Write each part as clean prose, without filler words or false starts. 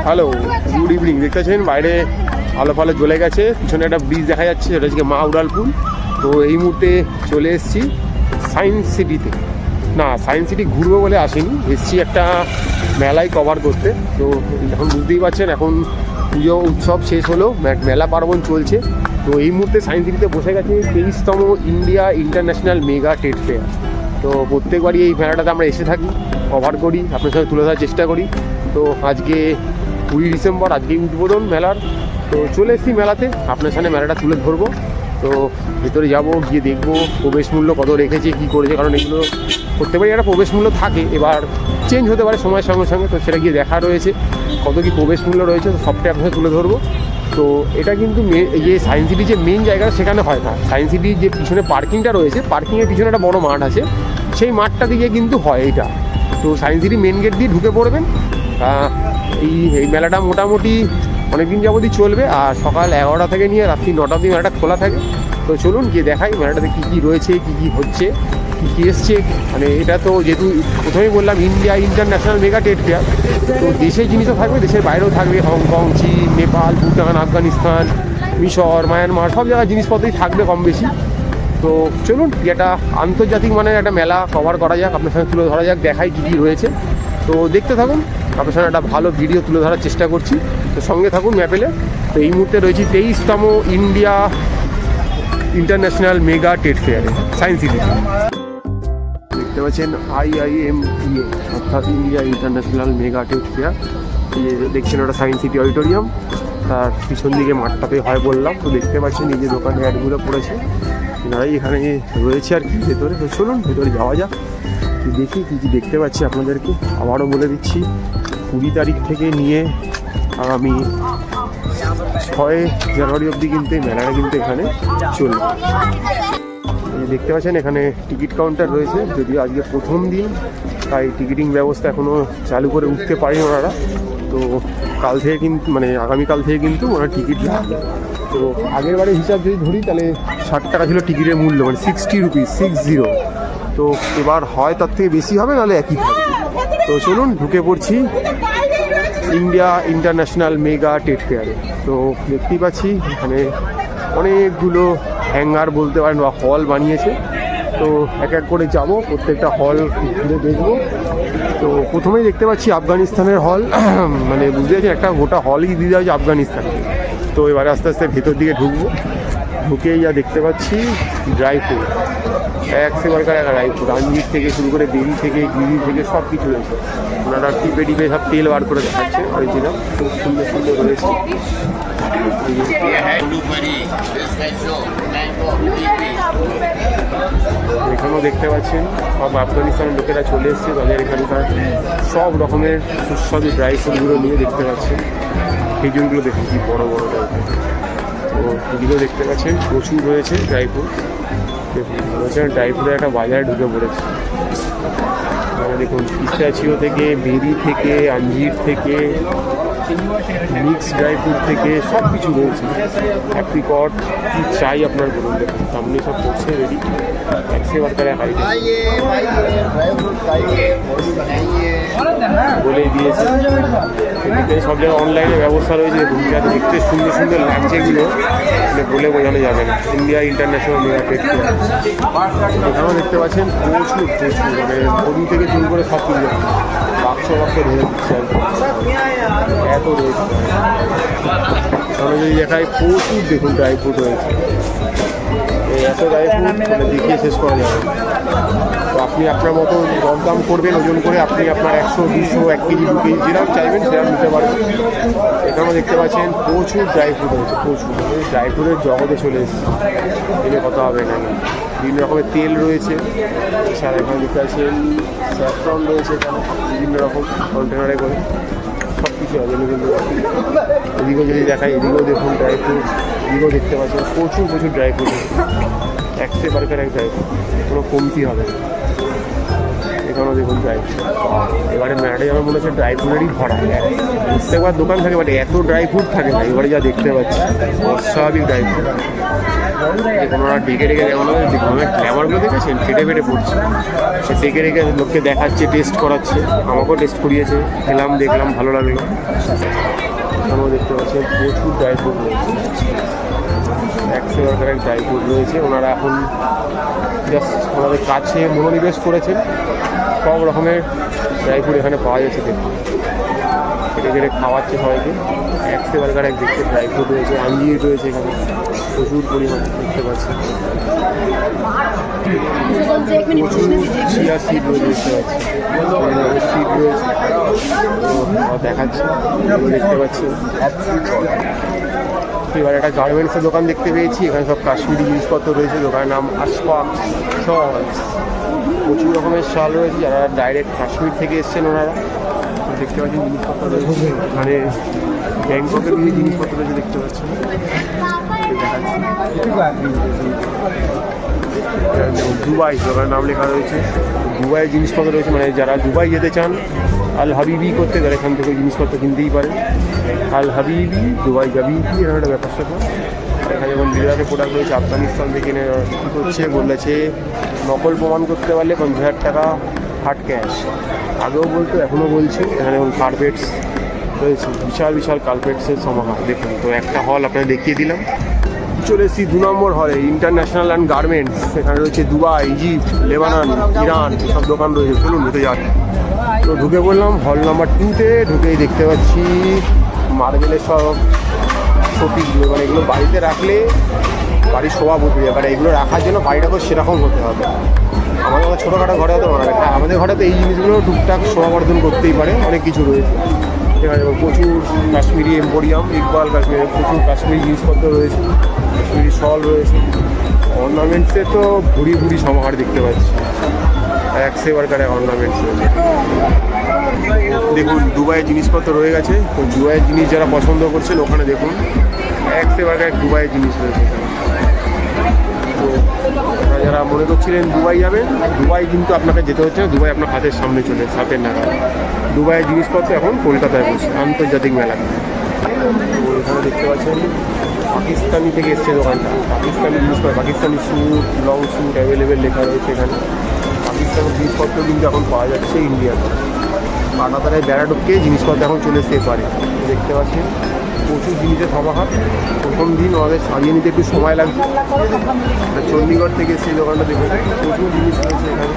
Hello, good evening. দেখতে পাচ্ছেন বাইরে আলো ফালো জ্বলে গেছে, পিছনে একটা ব্রিজ দেখা যাচ্ছে, সেটা হচ্ছে মা উড়ালপুল। তো এই মুহূর্তে চলে এসেছি সায়েন্স সিটিতে। না, সায়েন্স সিটি ঘুরবো বলে আসিনি, এসেছি একটা মেলায় কভার করতে। তো এখন বুঝতেই পারছেন, এখন পুজো উৎসব শেষ হলো, মেলা পার্বণ চলছে। তো এই মুহূর্তে সায়েন্স সিটিতে বসে গেছে 23তম India international mega trade fair. তো প্রত্যেকবারই এই মেলাটাতে আমরা এসে থাকি, কভার করি, আপনার সঙ্গে তুলে ধরার চেষ্টা করি। তো আজকে 20 ডিসেম্বর, আজকেই উদ্বোধন মেলার। তো চলে এসেছি মেলাতে, আপনার সামনে মেলাটা তুলে ধরবো। তো ভেতরে যাব, গিয়ে দেখবো প্রবেশ মূল্য কত রেখেছে, কী করেছে, কারণ এগুলো প্রত্যেকবারই একটা প্রবেশ মূল্য থাকে, এবার চেঞ্জ হতে পারে সময়ের সঙ্গে সঙ্গে। তো সেটা গিয়ে দেখা রয়েছে, কত কী প্রবেশ মূল্য রয়েছে, তো সবটাই আপনার তুলে ধরবো। তো এটা কিন্তু যে সায়েন্স সিটি যে মেন জায়গাটা সেখানে হয় না, সায়েন্স সিটির যে পিছনে পার্কিংটা রয়েছে, পার্কিংয়ের পিছনে একটা বড় মাঠ আছে, সেই মাঠটা দিকে কিন্তু হয় এইটা। তো সায়েন্স সিটি মেন গেট দিয়ে ঢুকে পড়বেন। এই মেলাটা মোটামুটি অনেকদিন যাবতই চলবে, আর সকাল 11টা থেকে নিয়ে রাত্রি 9টা অবধি মেলাটা খোলা থাকে। তো চলুন গিয়ে দেখাই মেলাটাতে কী কী রয়েছে, কী কী হচ্ছে, কী কী এসছে। মানে এটা তো যেহেতু প্রথমেই বললাম India international mega trade fair, তো দেশের জিনিসও থাকবে, দেশের বাইরেও থাকবে, হংকং, চীন, নেপাল, ভুটান, আফগানিস্তান, মিশর, মায়ানমার, সব জায়গায় জিনিসপত্রই থাকবে কম বেশি। তো চলুন এটা আন্তর্জাতিক মানের একটা মেলা কভার করা যাক, আপনার সঙ্গে তুলে ধরা যাক, দেখাই কী কী রয়েছে। তো দেখতে থাকুন, আপনার সঙ্গে একটা ভালো ভিডিও তুলে ধরার চেষ্টা করছি। তো সঙ্গে থাকুন ম্যাপেলে। তো এই মুহূর্তে রয়েছি 23তম ইন্ডিয়া ইন্টারন্যাশনাল মেগা ট্রেড ফেয়ারে সায়েন্স সিটি। দেখতে পাচ্ছেন IIMEA, অর্থাৎ India international mega trade fair. দেখছেন ওটা সায়েন্স সিটি অডিটোরিয়াম, তার পিছন দিকে মাঠটাতে হয় বললাম। তো দেখতে পাচ্ছেন এই যে দোকানে অ্যাডগুলো পড়েছে, এনারাই এখানে রয়েছে আর কি ভেতরে। তো চলুন ভেতরে যাওয়া যাক, দেখি কী কী দেখতে পাচ্ছি আপনাদেরকে। আবারও বলে দিচ্ছি, 20 তারিখ থেকে নিয়ে আগামী 6 জানুয়ারি অবধি কিন্তু এই মেলাটা কিন্তু এখানে চলবে। দেখতে পাচ্ছেন এখানে টিকিট কাউন্টার রয়েছে, যদিও আজকে প্রথম দিন, তাই টিকিটিং ব্যবস্থা এখনও চালু করে উঠতে পারেনি ওনারা। তো কাল থেকে কিন্তু মানে আগামীকাল থেকে কিন্তু ওনারা টিকিট লাগবে। তো আগের বারে হিসাব যদি ধরি তাহলে 60 টাকা ছিল টিকিটের মূল্য, মানে 60 রুপিস, 60। তো এবার হয় তার থেকে বেশি হবে, নাহলে একই থাকবে। তো চলুন ঢুকে পড়ছি ইন্ডিয়া ইন্টারন্যাশনাল মেগা ট্রেড ফেয়ারে। তো দেখতেই পাচ্ছি এখানে অনেকগুলো হ্যাঙ্গার বলতে পারেন বা হল বানিয়েছে। তো এক এক করে যাব, প্রত্যেকটা হল ঘুরে দেখবো। তো প্রথমেই দেখতে পাচ্ছি আফগানিস্তানের হল, মানে বুঝতে পারছি একটা গোটা হলই দিয়ে দেওয়া হচ্ছে আফগানিস্তান। তো এবারে আস্তে আস্তে ভেতর দিকে ঢুকবো। ঢুকেই যা দেখতে পাচ্ছি ড্রাই ফ্রুট, একশো বারকার ড্রাই ফ্রুট, আঞ্জির থেকে শুরু করে বেরি থেকে গিরি থেকে সব কিছু রয়েছে। ওনারা টিপে টিপে সব তেল বার করে দেখাচ্ছে, অরিজিনাল খুব সুন্দর সুন্দর রয়েছে। এখানেও দেখতে পাচ্ছেন সব আফগানিস্তানের লোকেরা চলে এসছে, তাদের এখানকার সব রকমের সুস্বাদু ড্রাই ফ্রুটগুলো নিয়ে দেখতে পাচ্ছেন। খেজুরগুলো দেখুন কি বড় বড় টাইপের। তো এগুলো দেখতে পাচ্ছেন প্রচুর রয়েছে ড্রাই ফ্রুট। দেখুন ড্রাই ফ্রুটের একটা বাজারে ঢুকে পড়েছে। দেখুন পিস্তাচিও থেকে, বেরি থেকে, আঞ্জির থেকে, মিক্স ড্রাই ফ্রুট থেকে সব কিছু রয়েছে। অ্যাপ্রিকট কি চাই আপনার বলুন, দেখুন সামনে সব করছে রেডি। একশো বারকার বলেই দিয়েছে, সব জায়গায় অনলাইনে ব্যবস্থা রয়েছে। যাতে দেখতে সুন্দর সুন্দর লাগছে এগুলো বলে বোঝানো যাবে না। India international mega trade fair, এখানেও দেখতে পাচ্ছেন প্রচুর প্রচুর, মানে গরু থেকে শুরু করে সব কিছু বাক্স বাক্স ধরে দিচ্ছে আর কি, এত রয়েছে। তাহলে যদি দেখায় প্রচুর দেখুন ড্রাই ফ্রুট রয়েছে, এত ড্রাই ফ্রুট মানে দেখিয়ে শেষ করা যাবে। তো আপনি আপনার মতো দরদাম করবেন, ওজন করে আপনি আপনার 100, 200, 1 কেজি, 2 কেজি যেরকম চাইবেন সেরকম নিতে পারবেন। এখানেও দেখতে পাচ্ছেন প্রচুর ড্রাই ফ্রুট রয়েছে, প্রচুর, ড্রাই ফ্রুটের জগতে চলে এসেছে, এলে কথা হবে না। বিভিন্ন রকমের তেল রয়েছে, এছাড়া এখানে দেখতে পাচ্ছেন স্যাফরন রয়েছে, এখানে বিভিন্ন রকম কন্টেনারে করে সব কিছু আছে। কিন্তু এদিকেও যদি দেখায়, এদিকেও দেখুন ড্রাই ফ্রুট, এদিকেও দেখতে পাচ্ছেন প্রচুর প্রচুর ড্রাই ফ্রুট, একশো বারকার এক ড্রাই ফ্রুট, কোনো কমতি হবে না। এখানেও দেখুন ড্রাই ফ্রুট। এবারে মেলাটা আমার মনে হচ্ছে ড্রাই ফ্রুটেরই ভরা, প্রত্যেকবার দোকান থাকে বাট এত ড্রাই ফ্রুট থাকে না। এবারে যা দেখতে পাচ্ছি অস্বাভাবিক ড্রাই ফ্রুট। দেখুন ওরা ডেকে ডেকে কেমন দেখুন, আমার ফ্লেভারগুলো দেখেছেন ফেটে ফেটে পড়ছে। সে ডেকে ডেকে লোককে দেখাচ্ছে, টেস্ট করাচ্ছে, আমাকেও টেস্ট করিয়েছে, খেলাম, দেখলাম, ভালো লাগলো। এখানেও দেখতে পাচ্ছেন প্রচুর ড্রাই ফ্রুট রয়েছে, 100 টাকার ড্রাই ফ্রুট রয়েছে। ওনারা এখন জাস্ট ওনাদের কাছে মনোনিবেশ করেছেন, সব রকমের ড্রাই ফ্রুট এখানে পাওয়া যাচ্ছে। দেখুন কেটে কেটে খাওয়াচ্ছে সবাইকে। 100 টাকার দেখতে ড্রাই ফ্রুট রয়েছে, আঞ্জির রয়েছে এখানে প্রচুর পরিমাণে দেখতে পাচ্ছি। প্রচুর চিয়া সিড রয়েছে দেখতে পাচ্ছি, সিড রয়েছে দেখাচ্ছে দেখতে পাচ্ছি। এবার একটা গার্মেন্টসের দোকান দেখতে পেয়েছি, এখানে সব কাশ্মীরি জিনিসপত্র রয়েছে। দোকানের নাম আশফাক শলস। প্রচুর রকমের শাল রয়েছে, যারা ডাইরেক্ট কাশ্মীর থেকে এসছেন ওনারা। দেখতে পাচ্ছেন জিনিসপত্র রয়েছে এখানে, ব্যাংককের কিছু জিনিসপত্র রয়েছে দেখতে পাচ্ছেন। দুবাই দোকানের নাম লেখা রয়েছে, দুবাইয়ের জিনিসপত্র রয়েছে, মানে যারা দুবাই যেতে চান আল হাবিবি করতে তারা এখান থেকে জিনিসপত্র কিনতেই পারেন। আল হাবিবি দুবাই যাবি কি এরকম একটা ব্যাপার স্যাপার। এখানে যেমন লিডারের প্রোডাক্ট রয়েছে, আফগানিস্তান থেকে কিনে কী করছে বলেছে নকল প্রমাণ করতে পারলে 50,000 টাকা হার্ড ক্যাশ। আগেও বলতো এখনও বলছে। এখানে যেমন কার্পেটস রয়েছে, বিশাল বিশাল কার্পেটসের সমাহার। দেখুন তো একটা হল আপনাদের দেখিয়ে দিলাম। চলে এসেছি 2 নম্বর হলে, ইন্টারন্যাশনাল অ্যান্ড গার্মেন্টস। এখানে রয়েছে দুবাই, ইজিপ্ট, লেবানন, ইরান সব দোকান রয়েছে। চলুন ঢুকে যাক। তো ঢুকে পড়লাম হল নাম্বার 2-তে। ঢুকেই দেখতে পাচ্ছি মার্বেলের সব শোপিসগুলো, মানে এগুলো বাড়িতে রাখলে বাড়ির শোভা বদলে যায়। মানে এগুলো রাখার জন্য বাড়িটাকেও সেরকম হতে হবে। আমাদের ছোটোখাটো ঘরে হয়তো মানাবে, হ্যাঁ আমাদের ঘরে তো এই জিনিসগুলো টুকটাক শোভাবর্ধন করতেই পারে, অনেক কিছু রয়েছে। এখানে প্রচুর কাশ্মীরি এম্পোরিয়াম, ইকবাল কাশ্মীরের প্রচুর কাশ্মীরি জিনিসপত্র রয়েছে, কাশ্মীরি শল রয়েছে। অর্নামেন্টসে তো ভুড়ি ভুড়ি সমাহার দেখতে পাচ্ছি, 100 টাকার অর্নামেন্টস রয়েছে। দেখুন দুবাইয়ের জিনিসপত্র রয়ে গেছে। তো দুবাইয়ের জিনিস যারা পছন্দ করছেন ওখানে দেখুন 100 টাকায় দুবাইয়ের জিনিস রয়েছে এখানে। তো আপনারা যারা মনে করছিলেন দুবাই যাবেন, দুবাই কিন্তু আপনাকে যেতে হচ্ছে না, দুবাই আপনার হাতের সামনে চলে হাতের নাগাল। দুবাইয়ের জিনিসপত্র এখন কলকাতায় বসে আন্তর্জাতিক মেলা। তো এখানে দেখতে পাচ্ছেন পাকিস্তানি থেকে এসছে দোকানটা, পাকিস্তানি জিনিসপত্র, Pakistani suit, long suit available লেখা রয়েছে এখানে। পাকিস্তানের জিনিসপত্র কিন্তু এখন পাওয়া যাচ্ছে ইন্ডিয়াতে। কাটাতারায় বেড়া ঢুকে জিনিসপত্র এখন চলে আসতে পারে। দেখতে পাচ্ছেন প্রচুর জিনিসের সমাহার। প্রথম দিন আমাদের সাজিয়ে নিতে একটু সময় লাগছে। চণ্ডীগড় থেকে সেই দোকানটা দেখে প্রচুর জিনিস রয়েছে এখানে।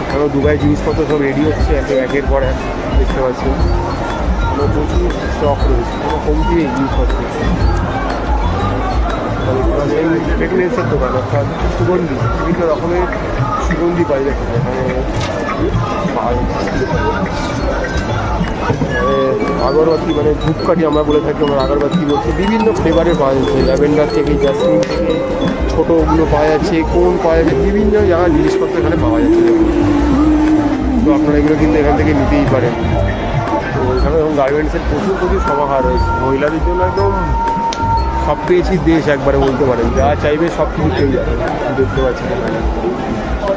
এখানেও দুবাই জিনিসপত্র সব রেডি হচ্ছে একের পর এক। দেখতে পাচ্ছেন প্রচুর স্টক রয়েছে, কোনো কমতি নেই জিনিসপত্র। ফ্রেগনেন্সের দোকান, অর্থাৎ সুগন্ধি, বিভিন্ন রকমের সুগন্ধি পাওয়া যাচ্ছে এখানে। আগরবাতি মানে ধূপকাঠি আমরা বলে থাকি, আমরা আগরবাতি বলছি, বিভিন্ন ফ্লেভারের পাওয়া যাচ্ছে। ল্যাভেন্ডার থেকে, জাসমিন থেকে, ছোটোগুলো পাওয়া যাচ্ছে, কোন পাওয়া যাচ্ছে, বিভিন্ন জায়গার জিনিসপত্র এখানে পাওয়া যাচ্ছে। তো আপনারা এগুলো কিন্তু এখান থেকে নিতেই পারেন। তো এখানে এবং গার্মেন্টসের প্রচুর প্রচুর সমাহার রয়েছে। মহিলাদের জন্য একদম সব পেয়েছি দেশ একবারে বলতে পারেন, যা চাইবে সব কিছু পেয়ে যাবে। দেখতে পাচ্ছেন এখানে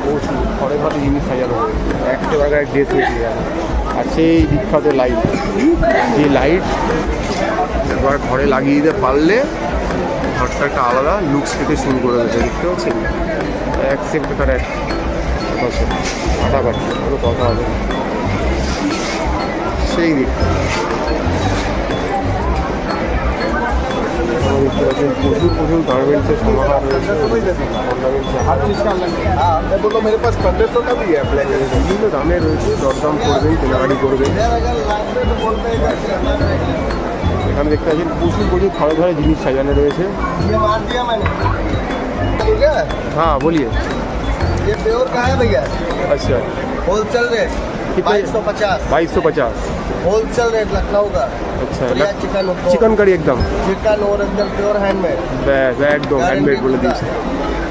প্রচুর ঘরে ঘরে জিনিস সাজানো হয়েছে, 100 টাকার ড্রেস হয়েছে এখানে। আর সেই বিখ্যাত লাইট, যে লাইট একবার ঘরে লাগিয়ে দিতে পারলে ঘরটা একটা আলাদা লুকস পেতে শুরু করে দেবে। দেখতে পাচ্ছেন 100 টাকার এক ফাটাফাটি, কোনো কথা হবে সেই দিক। দেখতে পাচ্ছেন প্রচুর প্রচুর গার্মেন্টসের সমাহার রয়েছে। বিভিন্ন দামে রয়েছে, দরদাম করবেন, কেনাকাটি করবেন। এখানে দেখতে পাচ্ছেন প্রচুর প্রচুর ঘরে ঘরে জিনিস সাজানো রয়েছে। হ্যাঁ বলিয়ে আচ্ছা wholesale rate 2250 wholesale rate Lucknow का। अच्छा चिकन चिकन करी एकदम चिकन ओरिजिनल प्योर हैंडमेड একদম হ্যান্ডমেড বলে দিয়েছে।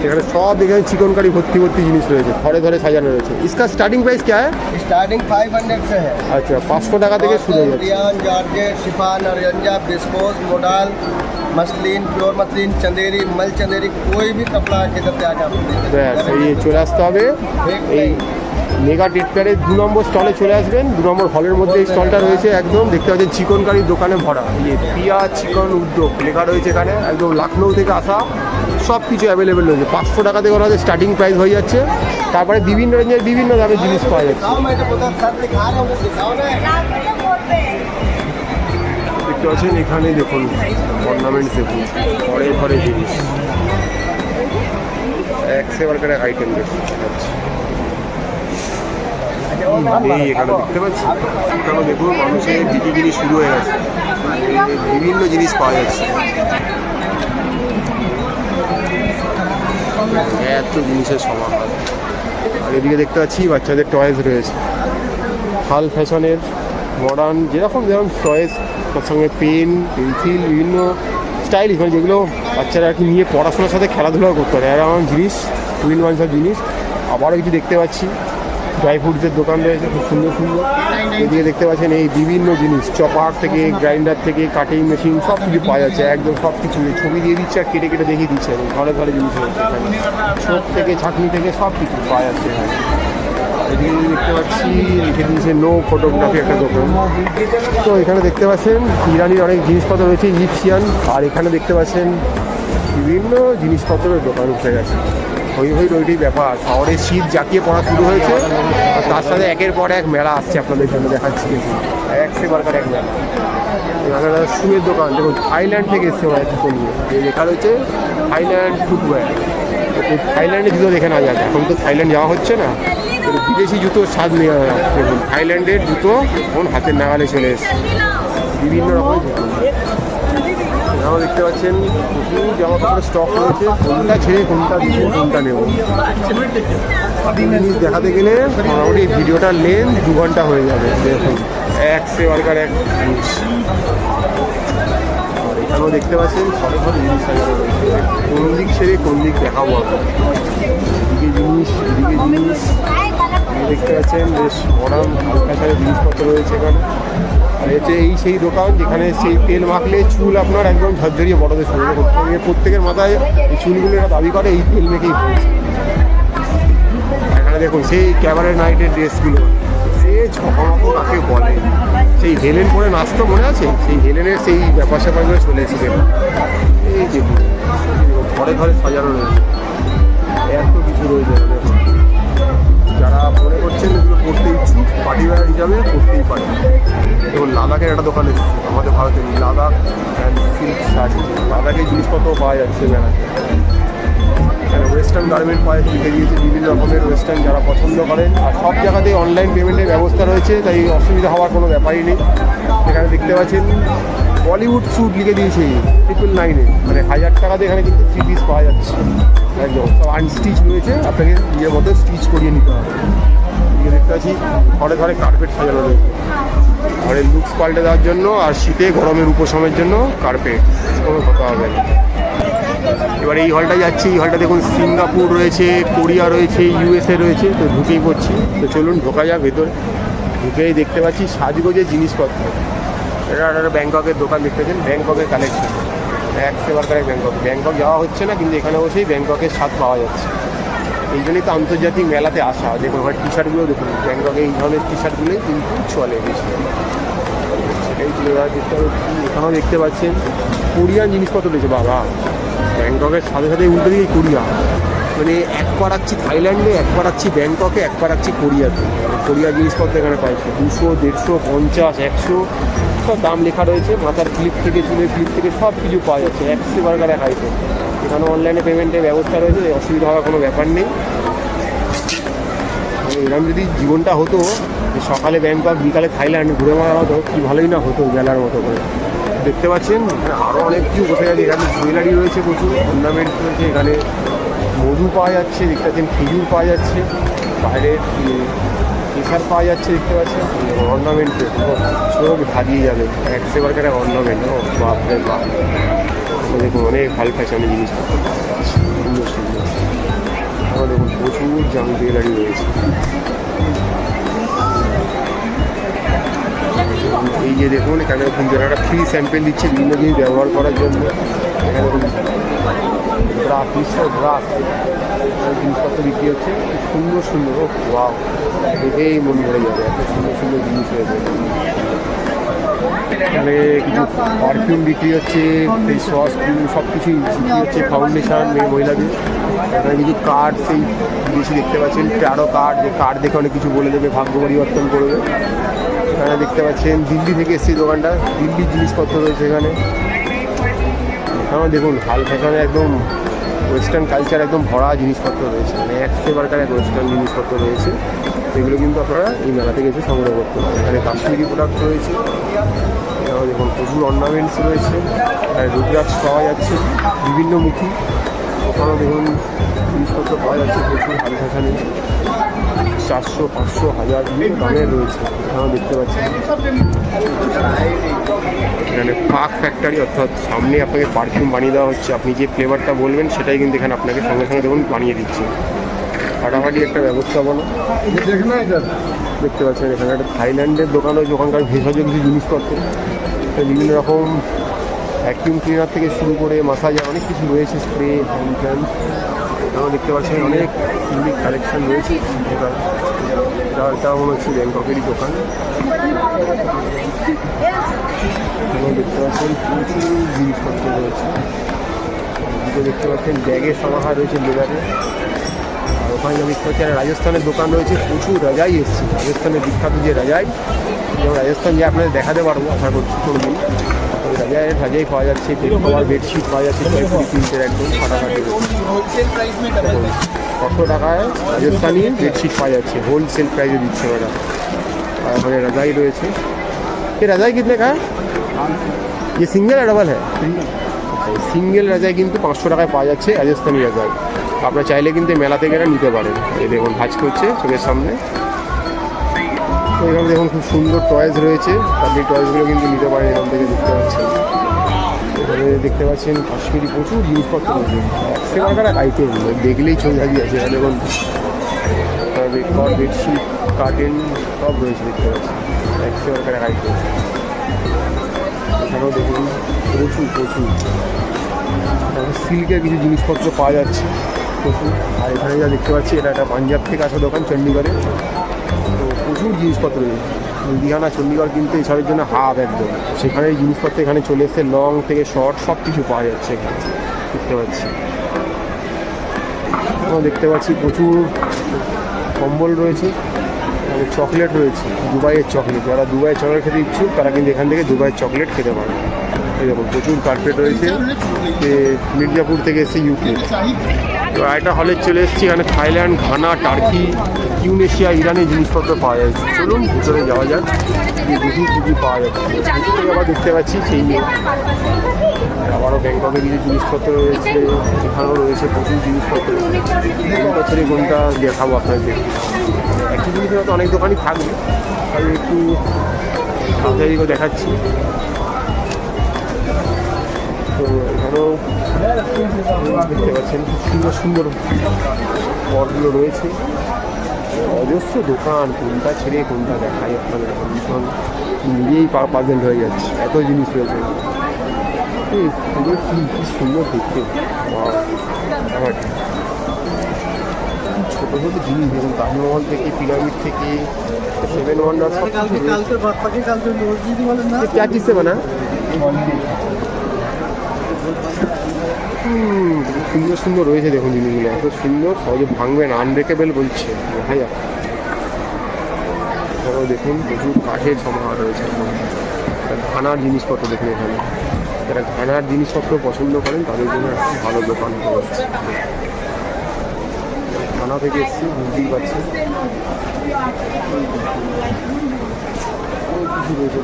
এখানে সব এখানে চিকন কারি ভর্তি ভর্তি জিনিস রয়েছে, ঘরে ঘরে সাজানো রয়েছে। इसका स्टार्टिंग प्राइस क्या है? स्टार्टिंग 500 से है। अच्छा 500 টাকা থেকে শুরু হয়ে যাচ্ছে। Rayon, georgette, chiffon, organza, viscose, modal, muslin, pure muslin, Chanderi, मल चंदेरी, कोई भी कपड़ा के अंदर आके आप ব্যাস এই চলে আসতে হবে। এই মেগা ট্রেড ফেয়ারের 2 নম্বর স্টলে চলে আসবেন। 2 নম্বর হলের মধ্যে এই স্টলটা রয়েছে। একদম দেখতে পাচ্ছেন চিকন কারির দোকানে ভরা, পিয়া চিকন উদ্যোগ লেখা রয়েছে এখানে। একদম লখনৌ থেকে আসা সব কিছু অ্যাভেলেবেল রয়েছে। 500 টাকা থেকে ওনাদের স্টার্টিং প্রাইস হয়ে যাচ্ছে। তারপরে বিভিন্ন রেঞ্জের বিভিন্ন দামের জিনিস পাওয়া যাচ্ছে। দেখতে পাচ্ছেন এখানে দেখুন অর্নামেন্টস, দেখুন ঘরে ঘরে জিনিস, এক সে বারকার এক আইটেম দেখুন। এই এখানে দেখতে পাচ্ছি, এখানে দেখুন মানুষের বিক্রি শুরু হয়ে গেছে, বিভিন্ন জিনিস পাওয়া যাচ্ছে। এত জিনিসের সমাহার। আর এদিকে দেখতে পাচ্ছি বাচ্চাদের টয়েস রয়েছে, হাল ফ্যাশনের মডার্ন যেরকম টয়েস, তার সঙ্গে পেন পেন্সিল বিভিন্ন স্টাইলিশ, মানে যেগুলো বাচ্চারা আর কি নিয়ে পড়াশোনার সাথে খেলাধুলাও করতে পারে এরকম জিনিস, টুইন ওয়ান সব জিনিস। আবারও কিছু দেখতে পাচ্ছি ড্রাই ফ্রুটসের দোকান রয়েছে খুব সুন্দর সুন্দর। এদিকে দেখতে পাচ্ছেন এই বিভিন্ন জিনিস, চপার থেকে গ্রাইন্ডার থেকে কাটিং মেশিন সব কিছু পাওয়া যাচ্ছে। একদম সব কিছু ছবি দিয়ে দিচ্ছে আর কেটে কেটে দেখিয়ে দিচ্ছে। ঘরে ঘরে জিনিস রয়েছে এখানে, ছোট থেকে ছাঁকনি থেকে সব কিছু পাওয়া যাচ্ছে এখানে। এদিকে দেখতে পাচ্ছি লিখে দিয়েছে নো ফটোগ্রাফি একটা দোকান। তো এখানে দেখতে পাচ্ছেন ইরানির অনেক জিনিসপত্র রয়েছে, ইজিপশিয়ান। আর এখানে দেখতে পাচ্ছেন বিভিন্ন জিনিসপত্রের দোকান উঠে গেছে। হই হই রইটাই ব্যাপার, শহরে শীত জাঁকিয়ে পড়া শুরু হয়েছে। আর তার সাথে একের পর এক মেলা আসছে, আপনাদের জন্য দেখাচ্ছি দেখুন, এক সে বারকার এক মেলা। এখানে শুয়ের দোকান দেখুন, থাইল্যান্ড থেকে এসছে ওরা জুতো নিয়ে, লেখা রয়েছে থাইল্যান্ড ফুটওয়্যার। থাইল্যান্ডে জুতো দেখে না যাক, এখন তো থাইল্যান্ড যাওয়া হচ্ছে না, বিদেশি জুতোর স্বাদ নেওয়া যায়। দেখুন থাইল্যান্ডের জুতো এখন হাতের নাগালে চলে এসছে, বিভিন্ন রকমের জুতো। এখানেও দেখতে পাচ্ছেন প্রচুর জামা কাপড়ের স্টক রয়েছে, কোনটা ছেড়ে কোনটা দিব কোনটা নেব জিনিস দেখাতে গেলে মোটামুটি ভিডিওটার লেন্থ 2 ঘন্টা হয়ে যাবে। দেখুন এক সে বারকার এক জিনিস। আর এখানেও দেখতে পাচ্ছেন ঘরে ঘরে জিনিস সাজানো রয়েছে, কোন দিক ছেড়ে কোন দিক দেখাবো আপনার। এদিকে জিনিস এদিকে জিনিস দেখতে পাচ্ছেন, বেশ মডার্ন ফ্যাশনের জিনিসপত্র রয়েছে এখানে। আর হচ্ছে এই সেই দোকান যেখানে সেই তেল মাখলে চুল আপনার একদম ঝরঝরিয়ে বড়দের শুরু করতে, প্রত্যেকের মাথায় এই চুলগুলো এটা দাবি করে এই তেল মেখেই পড়ছে। এখানে দেখুন সেই ক্যাবারে নাইটের ড্রেসগুলো, সে ঝকমকো কাকে বলে, সেই হেলেন পরে নাচতো মনে আছে, সেই হেলেনের সেই ব্যাপার স্যাপারগুলো চলে এসেছে। এই যে ঘরে ঘরে সাজানো রয়েছে, এত কিছু রয়েছে। যারা মনে করছেন এগুলো পড়তে ইচ্ছুক পার্টি ওয়্যার হিসাবে পড়তেই পারে। দেখুন লাদাখের একটা দোকান এসেছে আমাদের ভারতের, লাদাখ অ্যান্ড সিল্ক শাড়ি, লাদাখের জিনিসপত্র পাওয়া যাচ্ছে মেলাতে। এখানে ওয়েস্টার্ন গার্মেন্ট পাওয়া শিখে দিয়েছে, বিভিন্ন রকমের ওয়েস্টার্ন যারা পছন্দ করেন। আর সব জায়গাতেই অনলাইন পেমেন্টের ব্যবস্থা রয়েছে, তাই অসুবিধা হওয়ার কোনো ব্যাপারই নেই। এখানে দেখতে পাচ্ছেন বলিউড স্যুট লিখে দিয়েছে 999-এ, মানে 1000 টাকাতে এখানে কিন্তু 3 পিস পাওয়া যাচ্ছে। একদম সব আনস্টিচ রয়েছে, আপনাকে নিজের মতো স্টিচ করিয়ে নিতে হবে। এদিকে দেখতে পাচ্ছি ঘরে ঘরে কার্পেট সাজানো রয়েছে, ঘরের লুকস পাল্টে দেওয়ার জন্য আর শীতে গরমের উপশমের জন্য কার্পেট, কোনো কথা হবে না। এবার এই হলটা যাচ্ছি, এই হলটা দেখুন সিঙ্গাপুর রয়েছে, কোরিয়া রয়েছে, USA রয়েছে। তো ঢুকেই পড়ছি, তো চলুন ঢোকা যাক ভেতরে। ঢুকেই দেখতে পাচ্ছি সাজগোজের জিনিসপত্র। এটা একটা ব্যাংককের দোকান দেখতে পাচ্ছেন, ব্যাংককের কালেকশন, এক সে বারকার এক ব্যাংকক। ব্যাংকক যাওয়া হচ্ছে না, কিন্তু এখানে বসেই ব্যাংককের স্বাদ পাওয়া যাচ্ছে। এই জন্যই তো আন্তর্জাতিক মেলাতে আসা। দেখুন আমার টি শার্টগুলো দেখুন, ব্যাংককে এই ধরনের টি শার্টগুলোই কিন্তু চলে বেশি। সেটাই তুলে ধরার চেষ্টা করছি। এখানেও দেখতে পাচ্ছেন কোরিয়ান জিনিসপত্র রয়েছে। বাবা, ব্যাংককের সাথে সাথে উল্টো দিকে কোরিয়া, মানে এক পা রাখছি থাইল্যান্ডে, এক পা রাখছি ব্যাংককে, এক পা রাখছি কোরিয়াতে। কোরিয়া জিনিসপত্র এখানে পাইছে 200, 150, 50, 100 সব দাম লেখা রয়েছে। মাথার ক্লিপ থেকে চুলের ক্লিপ থেকে সব কিছু পাওয়া যাচ্ছে, এক সে বারকার এক আইটেম। এখানে অনলাইনে পেমেন্টের ব্যবস্থা রয়েছে, অসুবিধা হওয়ার কোনো ব্যাপার নেই। এরকম যদি জীবনটা হতো, সকালে ব্যাংকক বিকালে থাইল্যান্ড ঘুরে মারা হতো, কি ভালোই না হতো বেলার মতো করে। দেখতে পাচ্ছেন এখানে আরও অনেক কিছু বসে গেছে। এখানে জুয়েলারি রয়েছে, প্রচুর অর্নামেন্টস রয়েছে। এখানে মধু পাওয়া যাচ্ছে, দেখতে পাচ্ছেন খেজুর পাওয়া যাচ্ছে, বাইরের কেশার পাওয়া যাচ্ছে, দেখতে পাচ্ছেন অর্নামেন্টের চোখ ধারিয়ে যাবে, এক সে বারকার অর্নামেন্ট। ও বাপরে বাপ, দেখুন অনেক হাল ফ্যাশনের জিনিসপত্র পাওয়া যাচ্ছে, সুন্দর সুন্দর। এখানে দেখুন প্রচুর জাম জুয়েলারি রয়েছে। এই যে দেখুন এখানে যারা একটা ফ্রি স্যাম্পেল দিচ্ছে বিভিন্ন জিনিস ব্যবহার করার জন্য। এখানে দেখুন ব্রাশ, মিস্টার ব্রাশ জিনিসপত্র বিক্রি হচ্ছে, খুব সুন্দর সুন্দর। ও ওয়াও, দেখেই মন ভরে যাবে, এত সুন্দর সুন্দর জিনিস রয়েছে। এখানে কিছু পারফিউম বিক্রি হচ্ছে, ফেস ওয়াশ, সব কিছুই বিক্রি হচ্ছে, ফাউন্ডেশন মহিলাদের। এখানে কিছু কার্ড, সেই জিনিস দেখতে পাচ্ছেন, ট্যারো কার্ড, যে কার্ড দেখে অনেক কিছু বলে দেবে, ভাগ্য পরিবর্তন করবে। এখানে দেখতে পাচ্ছেন দিল্লি থেকে এসছে দোকানটা, দিল্লির জিনিসপত্র রয়েছে এখানে। এখানেও দেখুন হাল ফ্যাশনে একদম ওয়েস্টার্ন কালচার একদম ভরা জিনিসপত্র রয়েছে, মানে একেবারে এক ওয়েস্টার্ন জিনিসপত্র রয়েছে। এগুলো কিন্তু আপনারা এই মেলা থেকে এসে সংগ্রহ করতে পারেন। এখানে কাশ্মীরি প্রোডাক্ট রয়েছে, এখানে দেখুন প্রচুর অর্নামেন্টস রয়েছে, এখানে রুদ্রাক্ষ পাওয়া যাচ্ছে বিভিন্ন মুখী। ওখানেও দেখুন জিনিসপত্র পাওয়া যাচ্ছে প্রচুর হাল ফ্যাশনে, 400, 500, 1000 বিভিন্ন দামের রয়েছে। এখানেও দেখতে পাচ্ছেন এখানে পাক ফ্যাক্টরি, অর্থাৎ সামনে আপনাকে পারফিউম বানিয়ে দেওয়া হচ্ছে, আপনি যে ফ্লেভারটা বলবেন সেটাই কিন্তু এখানে আপনাকে সঙ্গে সঙ্গে দেখুন বানিয়ে দিচ্ছে। ফাটাফাটি একটা ব্যবস্থাপনা দেখতে পাচ্ছেন। এখানে একটা থাইল্যান্ডের দোকান রয়েছে, ওখানকার ভেষজ কিছু জিনিসপত্র, বিভিন্ন রকম ভ্যাকিউম ক্লিনার থেকে শুরু করে মাসাজার অনেক কিছু রয়েছে, স্প্রে, হ্যান্ড ক্যান। এখানেও দেখতে পাচ্ছেন অনেক ইউনিক কালেকশন রয়েছে। এটা মনে হচ্ছে ব্যাংককেরই দোকান। এখানেও দেখতে পাচ্ছেন প্রচুর জিনিসপত্র রয়েছে। এদিকে দেখতে পাচ্ছেন ব্যাগের সমাহার রয়েছে লেদারের। আর ওখানে দেখতে পাচ্ছি একটা রাজস্থানের দোকান রয়েছে, প্রচুর রাজাই এসছে, রাজস্থানের বিখ্যাত যে রাজাই, যেমন রাজস্থান যে আপনাদের দেখাতে পারবো আশা করছি কোনো দিন। ওই রাজাই পাওয়া যাচ্ছে, বেড কভার, বেডশিট পাওয়া যাচ্ছে 6 একদম ফাটাফাটি। 600 টাকায় রাজস্থানি বেডশিট পাওয়া যাচ্ছে, হোলসেল প্রাইসে দিচ্ছে ওরা। আর ওখানে রাজাই রয়েছে। ये रजाई कितने का है? ये सिंगल है डबल है? সিঙ্গেল রাজাই কিন্তু 500 টাকায় পাওয়া যাচ্ছে, রাজস্থানি রাজাই। আপনারা চাইলে কিন্তু মেলা থেকে এটা নিতে পারেন। এই দেখুন ভাজ করছে চোখের সামনে। তো এখানে দেখুন খুব সুন্দর টয়েস রয়েছে, আপনি টয়েসগুলো কিন্তু নিতে পারেন এখান থেকে, দেখতে পাচ্ছেন। এখানে দেখতে পাচ্ছেন কাশ্মীরি প্রচুর জিনিসপত্র রয়েছে, একেবারে আইটেম, দেখলেই ছবি হাজির আছে। এখানে দেখুন বেডশিট, কার্টেন সব রয়েছে, দেখতে পাচ্ছেন একেবারে আইটেম। এখানেও দেখুন প্রচুর সিল্কের কিছু জিনিসপত্র পাওয়া যাচ্ছে প্রচুর। আর এখানে যা দেখতে পাচ্ছি এটা একটা পাঞ্জাব থেকে আসা দোকান, চণ্ডীগড়ে। তো প্রচুর জিনিসপত্র রয়েছে। লুধিয়ানা, চণ্ডীগড় কিন্তু এইসবের জন্য হাব একদম, সেখানে এই জিনিসপত্র এখানে চলে এসে লং থেকে শর্ট সব কিছু পাওয়া যাচ্ছে এখানে, দেখতে পাচ্ছি। দেখতে পাচ্ছি প্রচুর কম্বল রয়েছে, চকলেট রয়েছে, দুবাইয়ের চকলেট। যারা দুবাইয়ের চকলেট খেতে ইচ্ছুক তারা কিন্তু এখান থেকে দুবাইয়ের চকলেট খেতে পারে। এই দেখুন প্রচুর কার্পেট রয়েছে, যে মির্জাপুর থেকে এসে ইউকে। তো একটা হলে চলে এসেছি, এখানে থাইল্যান্ড, ঘানা, টার্কি, ইউনেশিয়া, ইরানের জিনিসপত্র পাওয়া যাচ্ছে। চলুন ভিতরে যাওয়া যাক, দেখি কী কী পাওয়া যাচ্ছে। ভিতরে আবার দেখতে পাচ্ছি সেই আবারও ব্যাংককে কিছু জিনিসপত্র রয়েছে, এখানেও রয়েছে প্রচুর জিনিসপত্র। বছরে কোনটা দেখাবো আপনাদের, একই জিনিসের তো অনেক দোকানই থাকবে, আমি একটু তাড়াতাড়ি করে দেখাচ্ছি। তো এখানেও দেখতে পাচ্ছেন খুব সুন্দর সুন্দর পটগুলো রয়েছে, অজস্র দোকান, কোনটা ছেড়ে কোনটা দেখাই আপনাদের ভীষণ নিজেই পাজেন্ট হয়ে যাচ্ছে, এত জিনিস রয়েছে। এগুলো কি সুন্দর দেখতে, ছোটো ছোটো জিনিস দেখুন, তাজমহল থেকে, পিরামিড থেকে, 7 ওয়ান্ডার সব क्या चीज़ से बना? সুন্দর সুন্দর রয়েছে দেখুন জিনিসগুলো, এত সুন্দর, সহজে ভাঙবে না, আনব্রেকেবল বলছে, দেখা যাক। এখানেও দেখুন প্রচুর কাঠের সমাহার রয়েছে, ঘানার জিনিসপত্র দেখুন। এখানে যারা ঘানার জিনিসপত্র পছন্দ করেন তাদের জন্য একটা ভালো দোকান রয়েছে। ঘানা থেকে এসেছি, বুঝতেই পারছি কিছু রয়েছে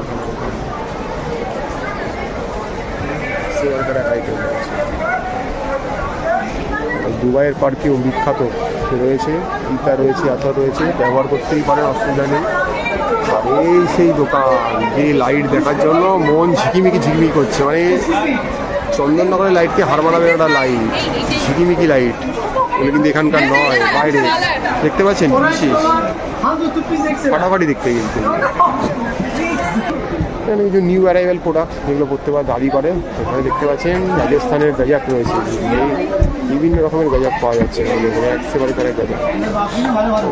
দুবাইয়ের পারফিউম বিখ্যাত রয়েছে, ইটা রয়েছে, আতর রয়েছে, ব্যবহার করতেই পারেন, অসুবিধা নেই। আর এই সেই দোকান যে লাইট দেখার জন্য মন ঝিকিমিকি করছে, মানে চন্দননগরের লাইটকে হার মানাবে একটা লাইট, ঝিকিমিকি লাইট, ওগুলো কিন্তু এখানকার নয়, বাইরে দেখতে পাচ্ছেন, বিশেষ ফাটাফাটি দেখতে কিন্তু। এখানে কিছু নিউ অ্যারাইভেল প্রোডাক্ট যেগুলো প্রত্যেকবার দাবি করে। এখানে দেখতে পাচ্ছেন রাজস্থানের গজক রয়েছে, বিভিন্ন রকমের গজক পাওয়া যাচ্ছে এখানে, একেবারে করে গজক।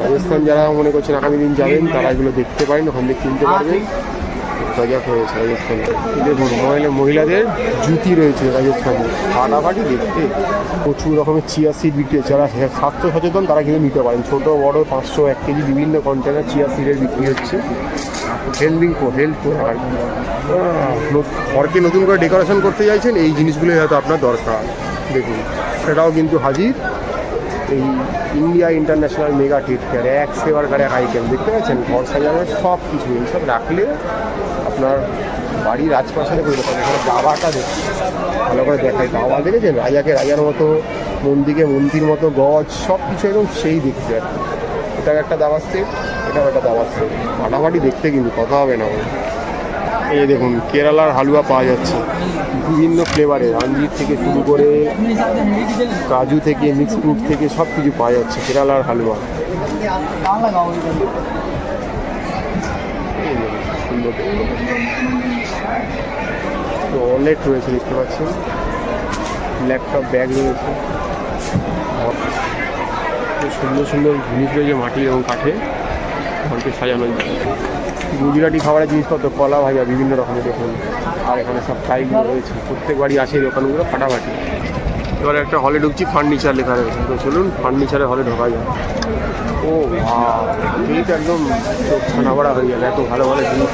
রাজস্থান যারা মনে করছেন আগামী দিন যাবেন তারা এগুলো দেখতে পারেন, ওখান থেকে কিনতে পারবেন। গজক রয়েছে রাজস্থানে, দেখুন মহিলাদের জুতি রয়েছে রাজস্থানে, ফাটাফাটি দেখতে। প্রচুর রকমের চিয়া সিড বিক্রি হচ্ছে, যারা স্বাস্থ্য সচেতন তারা কিন্তু নিতে পারেন। ছোটো বড় 500 1 কেজি বিভিন্ন কন্টেনার চিয়া সিডের বিক্রি হচ্ছে। হেল্প আর ঘরকে নতুন করে ডেকোরেশন করতে চাইছেন, এই জিনিসগুলোই হয়তো আপনার দরকার। দেখুন সেটাও কিন্তু হাজির, এই ইন্ডিয়া ইন্টারন্যাশনাল মেগা টিট কেয়ার, এক সেবার করে এক আইটেম দেখতে পাচ্ছেন। ঘর সাজানোর সব কিছু এইসব রাখলে আপনার বাড়ির রাজপ্রাসাদে করে দেখাবে। এখানে দাবাটা দেখুন, ভালো করে দেখায়, দাবা দেখেছেন রাজাকে রাজার মতো, মন্দিরকে মন্দির মতো, গজ সব কিছু একদম সেই দেখতে আর কি। এটাও একটা দাবার সেট, এটাও একটা দাবার সেট, ফাটাফাটি দেখতে কিন্তু কথা হবে না। এই দেখুন কেরালার হালুয়া পাওয়া যাচ্ছে বিভিন্ন ফ্লেভারের, আঞ্জির থেকে শুরু করে কাজু থেকে মিক্স ফ্রুট থেকে সব কিছু পাওয়া যাচ্ছে কেরালার হালুয়া। সুন্দর ওয়ালেট রয়েছে দেখতে পাচ্ছেন, ল্যাপটপ ব্যাগ রয়েছে, সুন্দর সুন্দর জিনিস রয়েছে মাটি এবং কাঠে ঘরকে সাজানো যায়। গুজরাটি খাবারের জিনিসপত্র, কলা ভাজা বিভিন্ন রকমের দেখুন। আর এখানে সব ফ্রাইগুলো রয়েছে, প্রত্যেক বাড়ি আছে এই দোকানগুলো ফাটাফাটি। এবারে একটা হলে ঢুকছি, ফার্নিচার লেখা রয়েছে, তো চলুন ফার্নিচারের হলে ঢোকা যায়। ও এইটা একদম চোখ ছানাবড়া হয়ে যাবে, এত ভালো ভালো জিনিস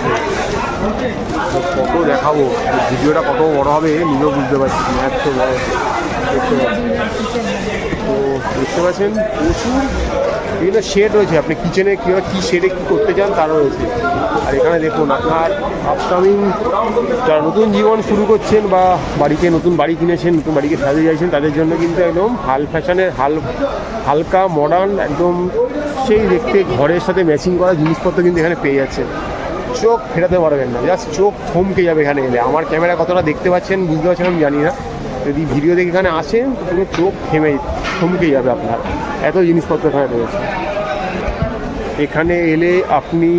কত দেখাবো, ভিডিওটা কত বড় হবে নিজেও বুঝতে পারছি না, এত বড় দেখতে পাচ্ছি। তো দেখতে পাচ্ছেন প্রচুর বিভিন্ন শেড রয়েছে, আপনি কিচেনে কীভাবে কী শেডে কী করতে চান তারও রয়েছে। আর এখানে দেখুন আপনার আপকামিং যারা নতুন জীবন শুরু করছেন বা বাড়িতে নতুন বাড়ি কিনেছেন, নতুন বাড়িকে সাজিয়ে যাচ্ছেন, তাদের জন্য কিন্তু একদম হাল ফ্যাশনের হালকা মডার্ন একদম সেই দেখতে ঘরের সাথে ম্যাচিং করা জিনিসপত্র কিন্তু এখানে পেয়ে যাচ্ছেন। চোখ ফেরাতে পারবেন না, জাস্ট চোখ থমকে যাবে এখানে এলে। আমার ক্যামেরা কতটা দেখতে পাচ্ছেন বুঝতে পারছেন আমি জানি না, যদি ভিডিও দেখে এখানে আসেন তো পুরো চোখ থমকে যাবে আপনার, এত জিনিসপত্র এখানে রয়েছে। এখানে এলে আপনি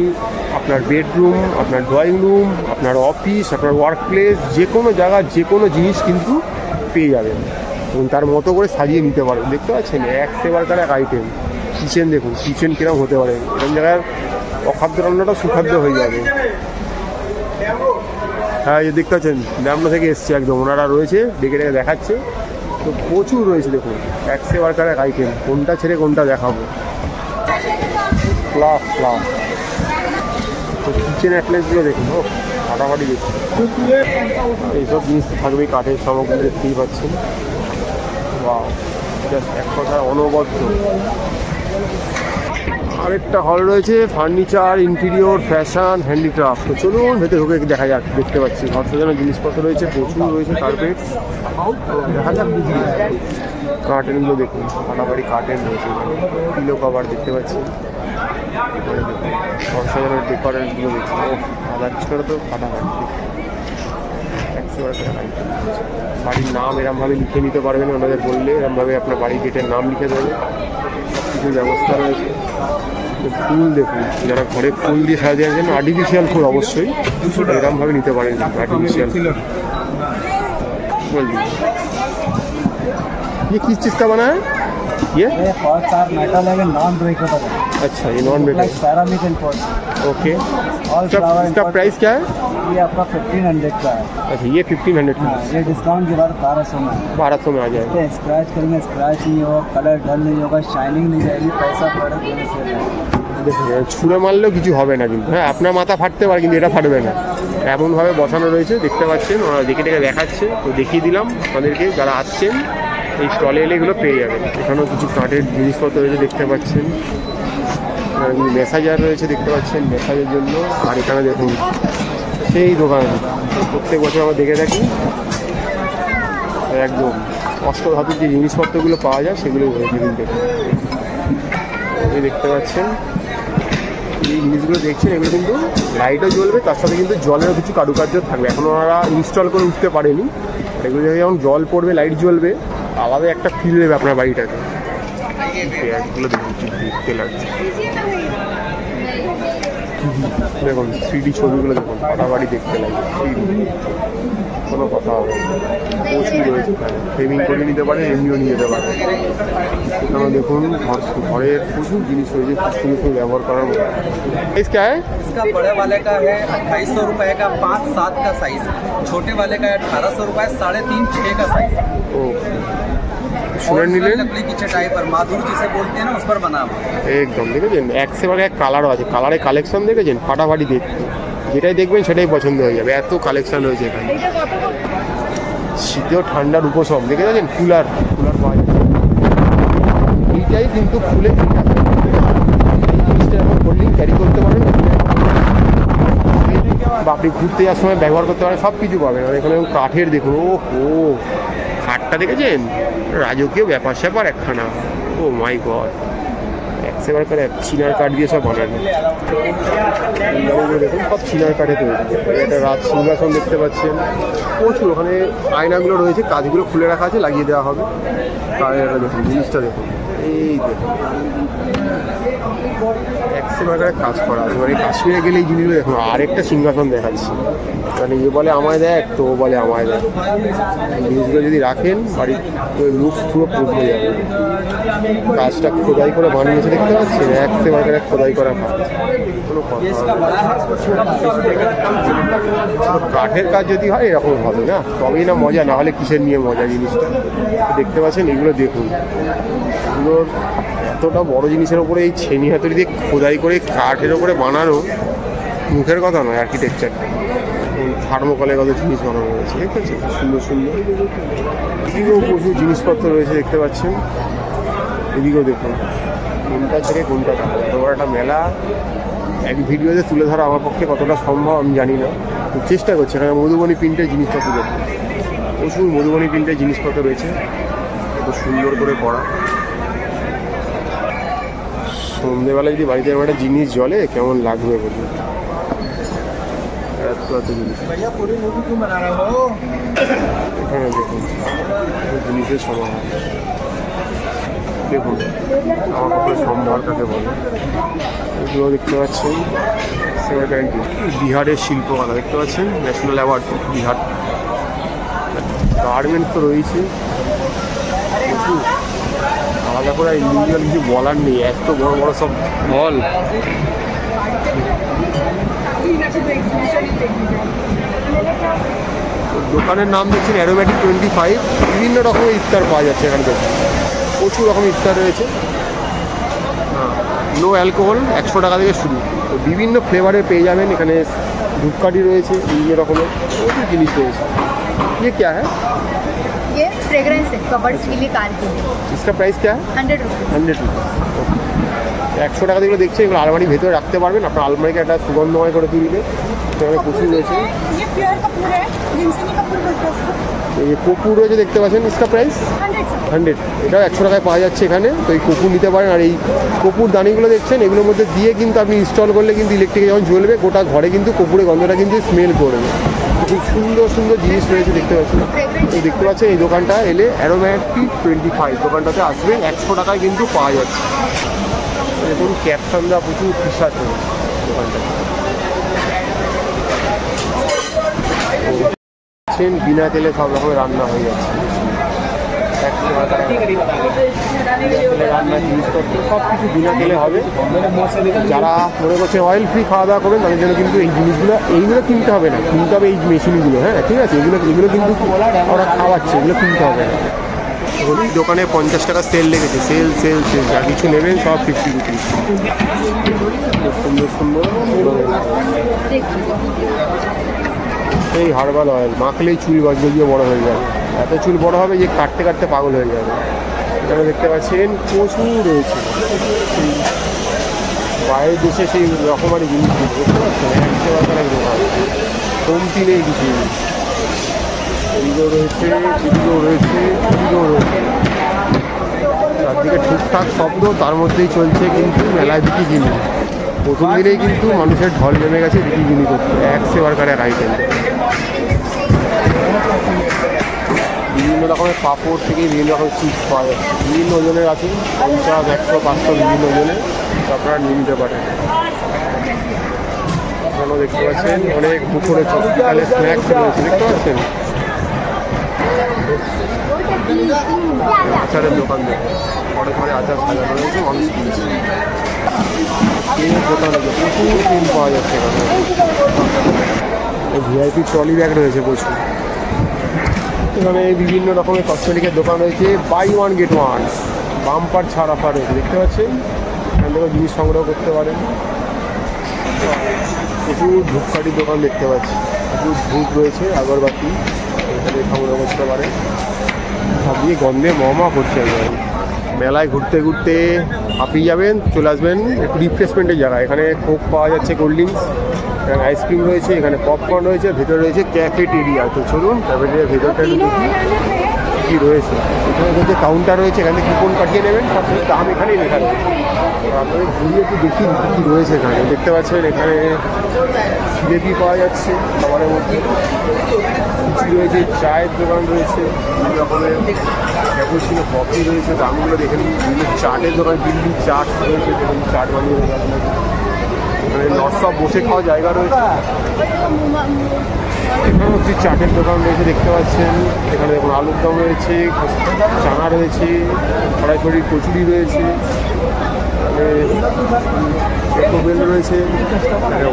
আপনার বেডরুম, আপনার ড্রয়িং রুম, আপনার অফিস, আপনার ওয়ার্ক প্লেস, যে কোনো জায়গা যে কোনো জিনিস কিন্তু পেয়ে যাবেন এবং তার মতো করে সাজিয়ে নিতে পারেন। দেখতে পাচ্ছেন এক সেবার করে এক আইটেম। কিচেন দেখুন, কিচেন কিরকম হতে পারে, এরকম জায়গায় অখাদ্য রান্নাটা সুখাদ্য হয়ে যাবে। হ্যাঁ এই দেখতে পাচ্ছেন ড্যামনা থেকে এসছে একদম, ওনারা রয়েছে ডেকে ডেকে দেখাচ্ছে, তো প্রচুর রয়েছে দেখুন এক সেবার করে এক আইটেম, কোনটা ছেড়ে কোনটা দেখাবো। প্লাস তো কিচেন অ্যাপ্লায়েন্সগুলো দেখুন, ও ফাটাফাটি দেখুন। এইসব জিনিস তো থাকবেই, কাঠের সামগ্রী দেখতেই পাচ্ছেন। বা জাস্ট এক কথায় অনবদ্য। আরেকটা হল রয়েছে ফার্নিচার, ইন্টেরিয়র, ফ্যাশন, হ্যান্ডিক্রাফট। তো চলুন ভেতরে ঢুকে দেখা যাক। দেখতে পাচ্ছি ঘর সাজানোর জিনিসপত্র রয়েছে, প্রচুর রয়েছে, কার্পেট দেখা যাক। কার্টেনগুলো দেখুন, ফাটাফাটি কার্টেন রয়েছে, পিলো কভার দেখতে পাচ্ছি। ঘর সাজানোর ডেকোরেটগুলো দেখছি, ও আদার তো ফাটাফাটি। বাড়ির নাম এরমভাবে লিখে নিতে পারবেন, ওনাদের বললে এরমভাবে আপনার বাড়ির গেটের নাম লিখে দেবে, সব কিছু ব্যবস্থা রয়েছে। ফুল দেখুন, যারা ঘরে ফুল দিয়ে সাজিয়ে আছেন, আর্টিফিশিয়াল ফুল অবশ্যই এরমভাবে নিতে পারেন, आर्टिफिशियल बोलिए। ये किस चीज़ का बना है? ये चार मेटल है, नॉन ब्रेकेबल। अच्छा, ये non breakable ceramic and pot. Okay, इसका प्राइस क्या है? ये आपका 1500 का है। अच्छा, ये 1500 का। ये डिस्काउंट के बाद 1200 में। 1200 में आ जाएगा। स्क्रैच करेंगे, स्क्रैच नहीं होगा, कलर डल नहीं होगा, शाइनिंग नहीं जाएगी, पैसा प्रोडक्ट से দেখুন ছুঁড়ে মারলেও কিছু হবে না কিন্তু, হ্যাঁ আপনার মাথা ফাটতে পারে কিন্তু এটা ফাটবে না, এমনভাবে বসানো রয়েছে। দেখতে পাচ্ছেন ওরা দেখে দেখে দেখাচ্ছে, তো দেখিয়ে দিলাম আপনাদেরকে, যারা আসছেন এই স্টলে এলে এগুলো পেয়ে যাবেন। এখানেও কিছু কাঠের জিনিসপত্র রয়েছে দেখতে পাচ্ছেন, মেসাজার রয়েছে দেখতে পাচ্ছেন মেসাজের জন্য। আর এখানে দেখুন সেই দোকান, প্রত্যেক বছর আমরা দেখে থাকি, একদম অষ্টধাতুর যে জিনিসপত্রগুলো পাওয়া যায় সেগুলোই রয়েছে দেখুন। এই দেখতে পাচ্ছেন এই জিনিসগুলো দেখছেন, এগুলো কিন্তু লাইটও জ্বলবে, তার সাথে কিন্তু জলেরও কিছু কারুকার্য থাকবে, এখন ওনারা ইনস্টল করে উঠতে পারেনি। এগুলো যখন জল পড়বে, লাইট জ্বলবে, আলাদা একটা ফিল দেবে আপনার বাড়িটাকে। এগুলো দেখুন দেখতে লাগছে, দেখুন 3D ছবিগুলো দেখুন, ফাটাফাটি দেখতে লাগে 3D, কোনো কথা হবে না। প্রচুর রয়েছে এখানে, ফ্রেমিং করে নিতে পারে, এমনিও নিয়ে যেতে পারে। এখানে দেখুন ঘরের প্রচুর জিনিস রয়েছে, খুব সুন্দর সুন্দর ব্যবহার করার মতো। साइज क्या है? इसका बड़े वाले का है 2800 रुपये का 5-7 का साइज, छोटे वाले का है 1800 रुपये 3.5-6 का साइज। ओ শুনে নিলেন, लकड़ी की चटाई पर माधुर जिसे बोलते हैं ना, उस पर बना हुआ है। একদম দেখেছেন, এক সে এক কালারও আছে, কালারের কালেকশন দেখেছেন, ফাটাফাটি দেখতে, যেটাই দেখবেন সেটাই পছন্দ হয়ে যাবে, এত কালেকশন রয়েছে এখানে। শীতেও ঠান্ডার উপশম দেখে যাচ্ছেন, কুলার পাওয়া যাচ্ছে, এইটাই কিন্তু খুলে কোল্ড ড্রিঙ্ক ক্যারি করতে পারেন বা আপনি ঘুরতে যাওয়ার সময় ব্যবহার করতে পারেন, সব কিছু পাবেন। আর এখানে কাঠের দেখুন, ও খাটটা দেখেছেন, রাজকীয় ব্যাপার স্যাপার একখানা, ও মাই গড, একবার করে চিনার কাঠ দিয়ে সব বানানো, দেখুন সব চিনার কাঠে তৈরি। একটা রাজ সিংহাসন দেখতে পাচ্ছেন, প্রচুর ওখানে আয়নাগুলো রয়েছে, কাজগুলো খুলে রাখা আছে, লাগিয়ে দেওয়া হবে। তার দেখুন জিনিসটা দেখুন, এই দেখুন একশো কাজ করা আছে, মানে কাশ্মীরে গেলে এই জিনিসগুলো দেখুন। আরেকটা সিংহাসন দেখাচ্ছি, মানে এ বলে আমায় দেখ, তো ও বলে আমায় দেখ, জিনিসগুলো যদি রাখেন বাড়ির লুক পুরো বদলে যাবে। কাজটা খোদাই করে বানিয়েছে দেখতে পাচ্ছেন, একশো খোদাই করা কাজ, কোনো কাঠের কাজ যদি হয় এরকম হবে না, তবেই না মজা, না হলে কিসের নিয়ে মজা। জিনিসটা দেখতে পাচ্ছেন, এগুলো দেখুন, এগুলোর এতটা বড় জিনিসের ওপরে এই ছেনি হাতুড়ি দিয়ে খোদাই করে কাঠের ওপরে বানানো, মুখের কথা নয়। আর্কিটেকচার থার্মোকলের কত জিনিস বানানো রয়েছে দেখতে পাচ্ছেন, সুন্দর সুন্দর। এদিকেও প্রচুর জিনিসপত্র রয়েছে দেখতে পাচ্ছেন, এদিকেও দেখুন, কোনটা থেকে কোনটা এত বড় একটা মেলা এক ভিডিওতে তুলে ধরা আমার পক্ষে কতটা সম্ভব আমি জানি না, তো চেষ্টা করছি। এখানে মধুবনী প্রিন্টের জিনিসপত্র দেখুন, প্রচুর মধুবনী প্রিন্টের জিনিসপত্র রয়েছে, খুব সুন্দর করে করা। সন্ধ্যেবেলা যদি বাড়িতে একটা জিনিস জ্বলে কেমন লাগবে বলুন, এত জিনিস। এখানে দেখুন জিনিসের সমাহার, দেখুন আমার কাছে সম্ভার কাকে বলে, এগুলো দেখতে পাচ্ছেন। বিহারের শিল্পকলা দেখতে পাচ্ছেন, ন্যাশনাল অ্যাওয়ার্ড বিহার। গার্মেন্টস তো রয়েছে প্রচুর, আলাদা করে ইন্ডিভিজুয়াল কিছু বলার নেই, এত বড় বড় সব হল। দোকানের নাম দেখছেন অ্যারোম্যাটিক 25, বিভিন্ন রকমের ইফতার পাওয়া যাচ্ছে এখানে, দেখুন প্রচুর রকমের ইফতার রয়েছে। নো অ্যালকোহল, 100 টাকা থেকে শুরু, তো বিভিন্ন ফ্লেভারের পেয়ে যাবেন এখানে। ধূপকাঠি রয়েছে, বিভিন্ন রকমের প্রচুর জিনিস রয়েছে। ये क्या है? ये फ्रेग्रेंस है, कवर्स के लिए कार के लिए। इसका प्राइस क्या है? 100 रुपीज़। 100 रुपीज़। 100 টাকা দিয়ে দেখছে, এগুলো আলমারির ভেতরে রাখতে পারবেন, আপনার আলমারিকে একটা সুগন্ধময় করে তুলবে। সেখানে প্রচুর রয়েছে, ये प्योर कपूर है, जिनसेनी कपूर बोलते हैं इसको। এই কপুর রয়েছে দেখতে পাচ্ছেন, इसका प्राइस 100। এটাও 100 টাকায় পাওয়া যাচ্ছে এখানে, তো এই কপুর নিতে পারেন। আর এই কপুর দানিগুলো দেখছেন, এগুলোর মধ্যে দিয়ে কিন্তু আপনি ইনস্টল করলে কিন্তু ইলেকট্রিকে যখন জ্বলবে গোটা ঘরে কিন্তু কপুরের গন্ধটা কিন্তু স্মেল করবে। খুব সুন্দর সুন্দর জিনিস রয়েছে দেখতে পাচ্ছেন। এই দেখতে পাচ্ছেন এই দোকানটা এলে অ্যারোম্যাটিক 25 দোকানটাতে আসবেন, 100 টাকায় কিন্তু পাওয়া যাচ্ছে। দেখুন ক্যাপশন দেওয়া প্রচুর টি-শার্ট রয়েছে দোকানটাতে। বিনা তেলে সব রকমের রান্না হয়ে যাচ্ছে, রান্নার জিনিসপত্র সব কিছু বিনা তেলে হবে। যারা মনে করছে অয়েল ফ্রি খাওয়া দাওয়া করবেন তাদের জন্য কিন্তু এই জিনিসগুলো, এইগুলো কিনতে হবে না, কিনতে হবে এই মেশিনগুলো। হ্যাঁ ঠিক আছে, এগুলো কিন্তু ওরা খাওয়াচ্ছে, এগুলো কিনতে হবে না। এই দোকানে 50 টাকা সেল লেগেছে, সেল সেল সেল, যা কিছু নেবেন সব 50 রুপিস। সুন্দর সুন্দর এই হার্বাল অয়েল মাখলেই চুল গজগজিয়ে বড় হয়ে যাবে, এত চুল বড় হবে যে কাটতে কাটতে পাগল হয়ে যাবে। এখানে দেখতে পাচ্ছেন প্রচুর রয়েছে বাইরের দেশে সেই রকমারি জিনিস দেখতে পাচ্ছেন, এক দোকান, কমতি নেই কিছু। এদিকেও রয়েছে, এদিকেও রয়েছে, এদিকেও রয়েছে, চারদিকে ঠিকঠাক শব্দ, তার মধ্যেই চলছে কিন্তু মেলায় বিক্রি কিনি। প্রথম দিনেই কিন্তু মানুষের ঢল নেমে গেছে বিক্রি কিনি করতে, এক সেবারকার এক আইটেম। বিভিন্ন রকমের পাঁপড় থেকে বিভিন্ন রকমের চিপস পাওয়া যাচ্ছে, বিভিন্ন ওজনের আছে, 50, 100, 500 বিভিন্ন ওজনের, আপনারা নিয়ে নিতে পারেন। এখানেও দেখতে পাচ্ছেন অনেক দুপুরে সকালে স্ন্যাক্স রয়েছে দেখতে পাচ্ছেন। আচারের দোকান দেখুন, ঘরে ঘরে আচার সাজানো রয়েছে, মানুষ কিনছে। দোকান আছে, প্রচুর কিন পাওয়া যাচ্ছে এখানে। ভিআইপি ট্রলি ব্যাগ রয়েছে প্রচুর। এখানে বিভিন্ন রকমের কসমেটিকের দোকান রয়েছে, buy one get one, bumper ছাড় অফার রয়েছে দেখতে পাচ্ছেন। এখান থেকে জিনিস সংগ্রহ করতে পারেন। প্রচুর ধূপকাঠির দোকান দেখতে পাচ্ছি, প্রচুর ধূপ রয়েছে, আগরবাতি এখানে সংগ্রহ করতে পারেন। সব দিয়ে গন্ধে মমা করছে একবার। মেলায় ঘুরতে ঘুরতে হাঁপিয়ে যাবেন, চলে আসবেন একটু রিফ্রেশমেন্টের জায়গা। এখানে কোক পাওয়া যাচ্ছে, কোল্ড ড্রিঙ্কস, এখানে আইসক্রিম রয়েছে, এখানে পপকর্ন রয়েছে, ভেতরে রয়েছে ক্যাফেটেরিয়া। তো চলুন ক্যাফেটেরিয়ার ভেতরটা একটু দেখি কী রয়েছে। এখানে যে কাউন্টার রয়েছে, এখানে কুপন কাটিয়ে নেবেন, সব কিছু দাম এখানেই লেখা রয়েছে। আপনাদের ঘুরিয়ে একটু দেখি কী রয়েছে এখানে। দেখতে পাচ্ছেন এখানে জিলেপি পাওয়া যাচ্ছে খাবারের মধ্যে, লুচি রয়েছে, চায়ের দোকান রয়েছে, বিভিন্ন রকমের ক্যাপুচিনো কফি রয়েছে, দামগুলো দেখে নিন। বিভিন্ন চাটের দোকান, দিল্লি চাট রয়েছে, দেখুন চাট বানিয়ে দেবে আপনাকে। এখানে নটসব বসে খাওয়া জায়গা রয়েছে। এখানে হচ্ছে চাটের দোকান রয়েছে দেখতে পাচ্ছেন। এখানে দেখুন আলুর দম রয়েছে, চানা রয়েছে, কড়াইশুঁটির কচুরি রয়েছে, বেল রয়েছে,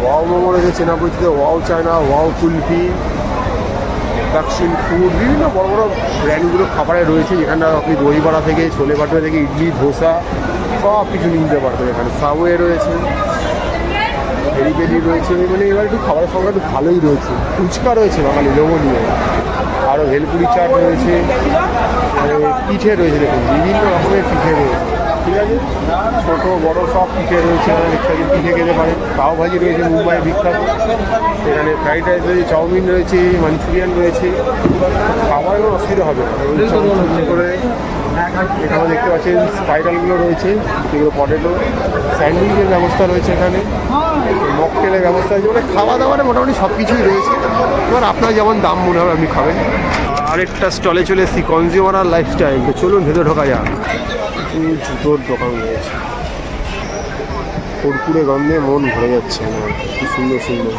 ওয়াও মোমো রয়েছে, চেনা পরিচিত ওয়াও চায়না, ওয়াও কুলফি, দক্ষিণ ফুড, বিভিন্ন বড় বড় ব্র্যান্ডগুলো খাবারে রয়েছে। যেখানে আপনি দই বড়া থেকে ছোলে ভাটুরা থেকে ইডলি ধোসা সব কিছু নিতে পারবেন। এখানে সাবওয়ে রয়েছে, পেরি পেরি রয়েছে, মানে এবার একটু খাবারের সংখ্যা একটু ভালোই রয়েছে। ফুচকা রয়েছে বাঙালি লোভনীয়, আরও ভেলপুরি চাট রয়েছে, পিঠে রয়েছে, দেখুন বিভিন্ন রকমের পিঠে রয়েছে, ঠিক আছে, ছোটো বড়ো সব পিঠে রয়েছে। এখানে দেখতে পিঠে খেতে পারেন। পাওভাজি রয়েছে মুম্বাই বিখ্যাত, এখানে ফ্রাইড রাইস রয়েছে, চাউমিন রয়েছে, মাঞ্চুরিয়ান রয়েছে। খাবার কোনো অসুবিধা হবে করে। এখানে দেখতে পাচ্ছেন স্পাইরালগুলো রয়েছে, যেগুলো পটেটো, স্যান্ডউইচের ব্যবস্থা রয়েছে, এখানে মকটেলের ব্যবস্থা আছে, মানে খাওয়া দাওয়ারে মোটামুটি সব কিছুই রয়েছে। এবার আপনার যেমন দাম মনে হবে আপনি খাবেন। আরেকটা স্টলে চলে এসেছি, কনজিউমার আর লাইফস্টাইল। তো চলুন ভেতরে ঢোকা যাক। জুতোর দোকান রয়েছে, কুরকুরে গন্ধে মন ভরে যাচ্ছে, কি সুন্দর সুন্দর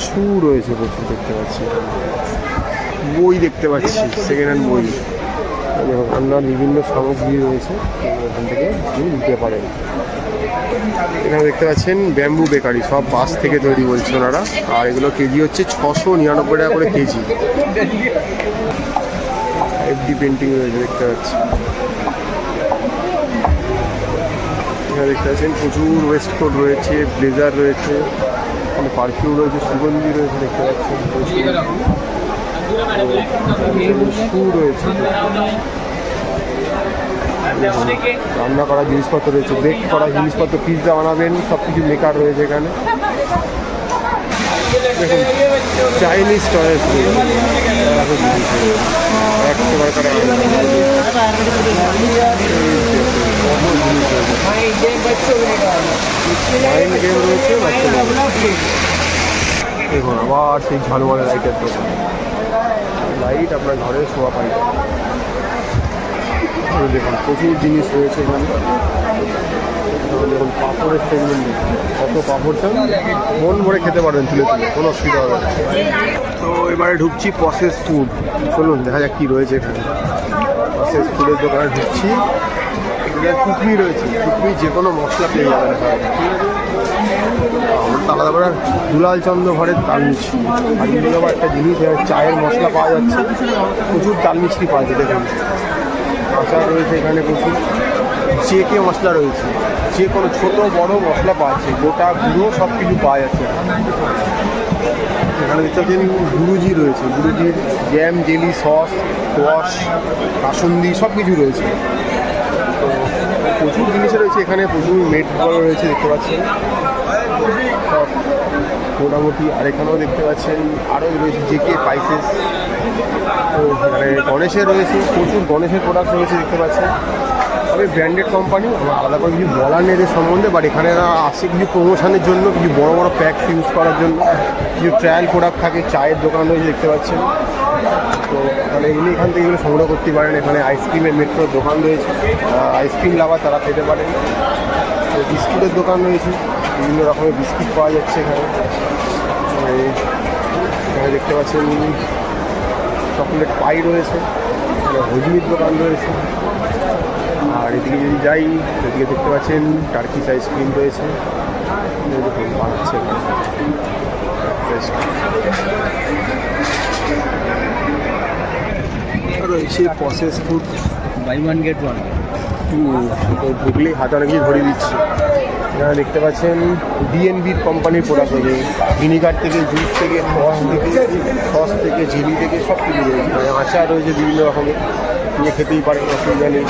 শু রয়েছে প্রচুর দেখতে পাচ্ছি। বই দেখতে পাচ্ছি, সেকেন্ড হ্যান্ড বই, রান্নার বিভিন্ন সামগ্রী রয়েছে, এখান থেকে আপনি নিতে পারেন। এখানে দেখতে পাচ্ছেন ব্যাম্বু বেকারি, সব বাঁশ থেকে তৈরি বলছে ওনারা, আর এগুলো কেজি হচ্ছে 699 টাকা করে কেজি। এফডি পেন্টিং রয়েছে দেখতে পাচ্ছি। এখানে দেখতে পাচ্ছেন প্রচুর ওয়েস্টকোট রয়েছে, ব্লেজার রয়েছে, এখানে পারফিউম রয়েছে, সুগন্ধি রয়েছে দেখতে পাচ্ছেন, শু রয়েছে, রান্না করা জিনিসপত্র রয়েছে, বেক করা জিনিসপত্র, পিৎজা বানাবেন সব কিছু মেকার রয়েছে এখানে। দেখুন চাইনিজ টয়েস দেখুন আবার সেই ঝলমলে লাইটের দোকান, লাইট আপনার ঘরে শোয়া পাই। দেখুন প্রচুর জিনিস রয়েছে এখানে। দেখুন পাঁপড়ের সেগমেন্ট, কত পাঁপড় চান মন ভরে খেতে পারবেন, তুলে তুলে কোনো অসুবিধা হবে না। তো এবারে ঢুকছি প্রসেস ফুড, চলুন দেখা যাক কী রয়েছে এখানে। প্রসেস ফুডের দোকানে ঢুকছি, টুকরি রয়েছে, টুকরি যে কোনো মশলা পেয়ে যাবেন এখানে, ঠিক আছে। আলাদা করে দুলাল চন্দ্র ঘরের তাল মিছরি, আর এগুলো একটা জিনিস চায়ের মশলা পাওয়া যাচ্ছে, প্রচুর তাল মিছরি পাওয়া যাচ্ছে। দেখুন আচার রয়েছে এখানে, প্রচুর চেকে মশলা রয়েছে, যে কোনো ছোটো বড়ো মশলা পাওয়া যাচ্ছে, গোটা গুঁড়ো সব কিছু পাওয়া যাচ্ছে। এখানে দেখতে পাচ্ছেন গুরুজি রয়েছে, গুরুজির জ্যাম, জেলি, সস, কোয়াশ, কাসুন্দি সব কিছু রয়েছে। তো প্রচুর জিনিস রয়েছে এখানে, প্রচুর মেটগুলো রয়েছে দেখতে পাচ্ছেন সব মোটামুটি। আর এখানেও দেখতে পাচ্ছেন আরও রয়েছে জেকে স্পাইসেস। তো এখানে গণেশের রয়েছে, প্রচুর গণেশের প্রোডাক্ট রয়েছে দেখতে পাচ্ছেন। তবে ব্র্যান্ডেড কোম্পানি, আমার আলাদা করে কিছু বলার নেই এদের সম্বন্ধে, বাট এখানে আসে কিছু প্রমোশনের জন্য, কিছু বড় বড় প্যাকস ইউজ করার জন্য, কিছু ট্রায়াল প্রোডাক্ট থাকে। চায়ের দোকান রয়েছে দেখতে পাচ্ছেন। তো মানে এগুলি এখান থেকে এগুলো সংগ্রহ করতে পারেন। এখানে আইসক্রিমের মেট্রোর দোকান রয়েছে, আইসক্রিম লাভার তারা খেতে পারেন। তো বিস্কুটের দোকান রয়েছে, বিভিন্ন রকমের বিস্কিট পাওয়া যাচ্ছে এখানে। এখানে দেখতে পাচ্ছেন চকলেট পাই রয়েছে, এখানে হজমির দোকান রয়েছে। আর এদিকে যদি যাই এদিকে দেখতে পাচ্ছেন টার্কিশ আইসক্রিম রয়েছে, দেখুন বানাচ্ছে রয়েছে প্রসেস ফুড, बाई 1 गेट 1। ঢুকলেই হাতে অনেক কিছু ধরিয়ে দিচ্ছে। এখানে দেখতে পাচ্ছেন ডিএনবির কোম্পানির প্রোডাক্ট রয়েছে, ভিনিগার থেকে জুস থেকে সস থেকে ঝিলি থেকে সব কিছু রয়েছে। আচার রয়েছে বিভিন্ন রকমের, নিয়ে খেতেই পারেন, অসুবিধা নেই।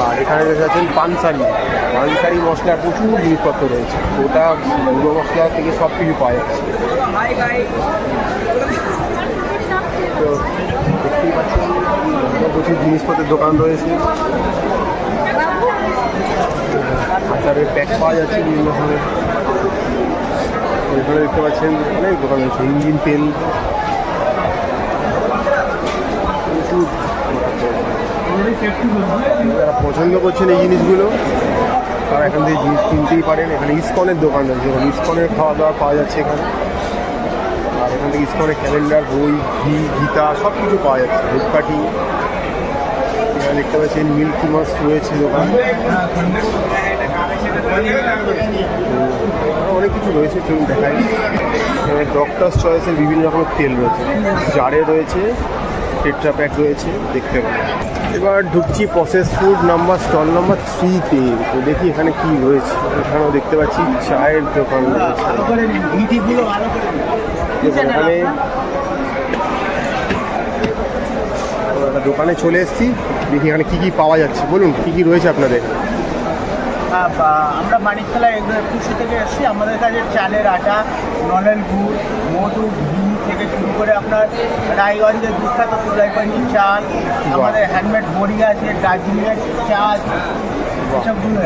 আর এখানে দেখতে পাচ্ছেন পানসারি মশলার প্রচুর জিনিসপত্র রয়েছে, ওটা গুঁড়ো মশলা থেকে সব কিছু পাওয়া যাচ্ছে। তো দেখতেই পাচ্ছেন প্রচুর জিনিসপত্রের দোকান রয়েছে, আচারের প্যাক পাওয়া যাচ্ছে বিভিন্ন ধরনের। এখানে দেখতে পাচ্ছেন অনেক দোকান রয়েছে, ইঞ্জিন তেল প্রচুর। যারা পছন্দ করছেন এই জিনিসগুলো তারা এখান থেকে জিনিস কিনতেই পারেন। এখানে ইসকনের দোকান রয়েছে, ইসকনের খাওয়া দাওয়া পাওয়া যাচ্ছে এখানে। আর এখান থেকে ইসকনের ক্যালেন্ডার, বই, ঘি, গীতা সব কিছু পাওয়া যাচ্ছে, ধূপকাঠি। এখানে দেখতে পাচ্ছেন মিল্কি মাছ রয়েছে দোকান, অনেক কিছু রয়েছে, চলুন দেখাই। এখানে ডক্টরস চয়েসের বিভিন্ন রকমের তেল রয়েছে, জারে রয়েছে, টেট্রা প্যাক রয়েছে, দেখতে পাবেন। এবার ঢুকছি প্রসেস ফুড স্টল নাম্বার 3-তে। তো দেখি এখানে কি রয়েছে। এখানেও দেখতে পাচ্ছি চায়ের দোকান রয়েছে। এখানে একটা দোকানে চলে এসেছি, দেখি এখানে কি কি পাওয়া যাচ্ছে। বলুন কি কি রয়েছে আপনাদের? আমরা মানিকতলা এগ্রো থেকে এসেছি। আমাদের কাছে চালের আটা, নলেন গুড়, মধু, ঘি থেকে শুরু করে আপনার রায়গঞ্জের বিখ্যাত তুলাইপানি চাল, আমাদের হ্যান্ডমেড বড়ি আছে, দার্জিলিংয়ের চা, এসবগুলো।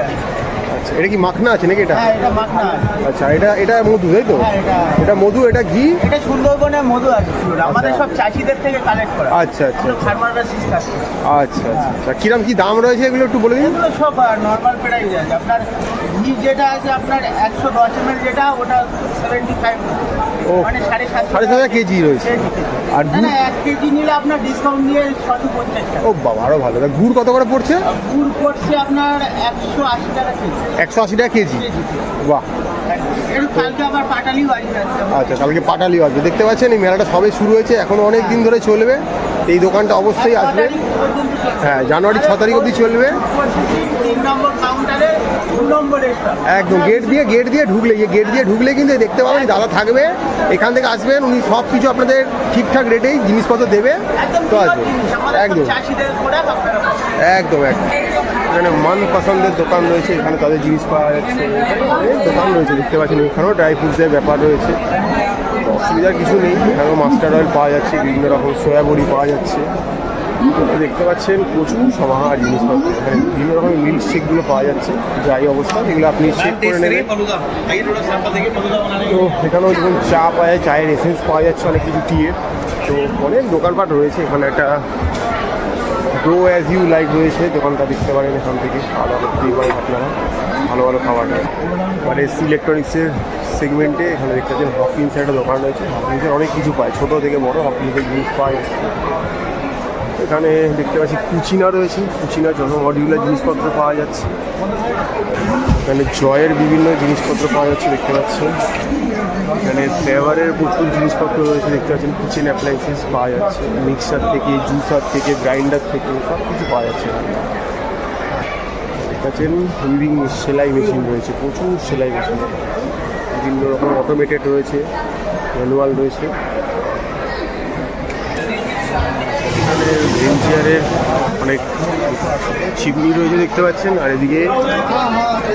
আচ্ছা, এটা কি মাখনা আছে নাকি? এটা হ্যাঁ, এটা মাখনা। আচ্ছা, এটা মধু, তাই তো? হ্যাঁ, এটা মধু, এটা ঘি। এটা সুন্দরবনের মধু আছে, আমাদের সব চাষিদের থেকে কালেক্ট করা। আচ্ছা আচ্ছা ফার্মার বেসিস কাছে। আচ্ছা আচ্ছা, কিরম কি দাম রয়েছে এগুলো একটু বলে দিন। এগুলো সব নর্মাল প্রাইস আছে। আপনার ঘি যেটা আছে আপনার 110 ml যেটা, ওটা 75, ও মানে 7.5 কেজি রয়েছে। আর না, 1 কেজি নিলে আপনার ডিসকাউন্ট দিয়ে 650 টাকা। ও বাবা, আরো ভালো। গুড় কত করে পড়ছে? গুড় পড়ছে আপনার 180 টাকা কেজি। 180 টাকা কেজি, বাহ। কালকে আবার পাটালিও আসবে। আচ্ছা, কালকে পাটালিও আসবে। দেখতে পাচ্ছেন এই মেলাটা সবে শুরু হয়েছে, এখনো অনেক দিন ধরে চলবে। এই দোকানটা অবশ্যই আসবে। হ্যাঁ, জানুয়ারি 6 তারিখ অবধি চলবে। 3 নম্বর কাউন্টারে 2 নম্বর একদম গেট দিয়ে ঢুকলে কিন্তু দেখতে পাবেন দাদা থাকবে। এখান থেকে আসবেন, উনি সব কিছু আপনাদের ঠিকঠাক রেটেই জিনিসপত্র দেবে। তো আসবে একদম একদম একদম। এখানে মন পছন্দের দোকান রয়েছে, এখানে তাদের জিনিস পাওয়া যাচ্ছে। দোকান রয়েছে দেখতে পাচ্ছেন, এখানেও ড্রাই ফ্রুটসের ব্যাপার রয়েছে, অসুবিধার কিছু নেই। এখানেও মাস্টার্ড অয়েল পাওয়া যাচ্ছে, বিভিন্ন রকম সয়া বড়ি পাওয়া যাচ্ছে। দেখতে পাচ্ছেন প্রচুর সমাহার জিনিসপত্র। এখানে বিভিন্ন রকমের মিল্ক শেকগুলো পাওয়া যাচ্ছে, যাই অবস্থা এগুলো আপনি শেক করে নেবেন। তো এখানেও যখন চা পাওয়া যায়, চায়ের এসেন্স পাওয়া যাচ্ছে, অনেক কিছু টিয়ের। তো অনেক দোকানপাট রয়েছে। এখানে একটা ডো অ্যাজ ইউ লাইক রয়েছে, দোকানটা দেখতে পারেন। এখান থেকে খাওয়া দাওয়া করতেই পারেন আপনারা, ভালো ভালো খাবার। মানে ইলেকট্রনিক্সের সেগমেন্টে এখানে দেখতে পাচ্ছেন হকিন্সের একটা দোকান রয়েছে। হকিন্সের অনেক কিছু পায়, ছোটো থেকে বড়ো হকিন্সের জিনিস পায়। এখানে দেখতে পাচ্ছি কুচিনা রয়েছে, কুচিনার জন্য মডিউলার জিনিসপত্র পাওয়া যাচ্ছে। এখানে জয়ের বিভিন্ন জিনিসপত্র পাওয়া যাচ্ছে দেখতে পাচ্ছেন। এখানে ফ্লেভারের প্রচুর জিনিসপত্র রয়েছে দেখতে পাচ্ছেন। কিচেন অ্যাপ্লায়েন্সেস পাওয়া যাচ্ছে, মিক্সার থেকে, জুসার থেকে, গ্রাইন্ডার থেকে সব কিছু পাওয়া যাচ্ছে। দেখতে পাচ্ছেন উইভিং সেলাই মেশিন রয়েছে, প্রচুর সেলাই মেশিন, বিভিন্ন রকম অটোমেটেড রয়েছে, ম্যানুয়াল রয়েছে। এখানে ভেঞ্চিয়ারের অনেক চিমনি রয়েছে দেখতে পাচ্ছেন। আর এদিকে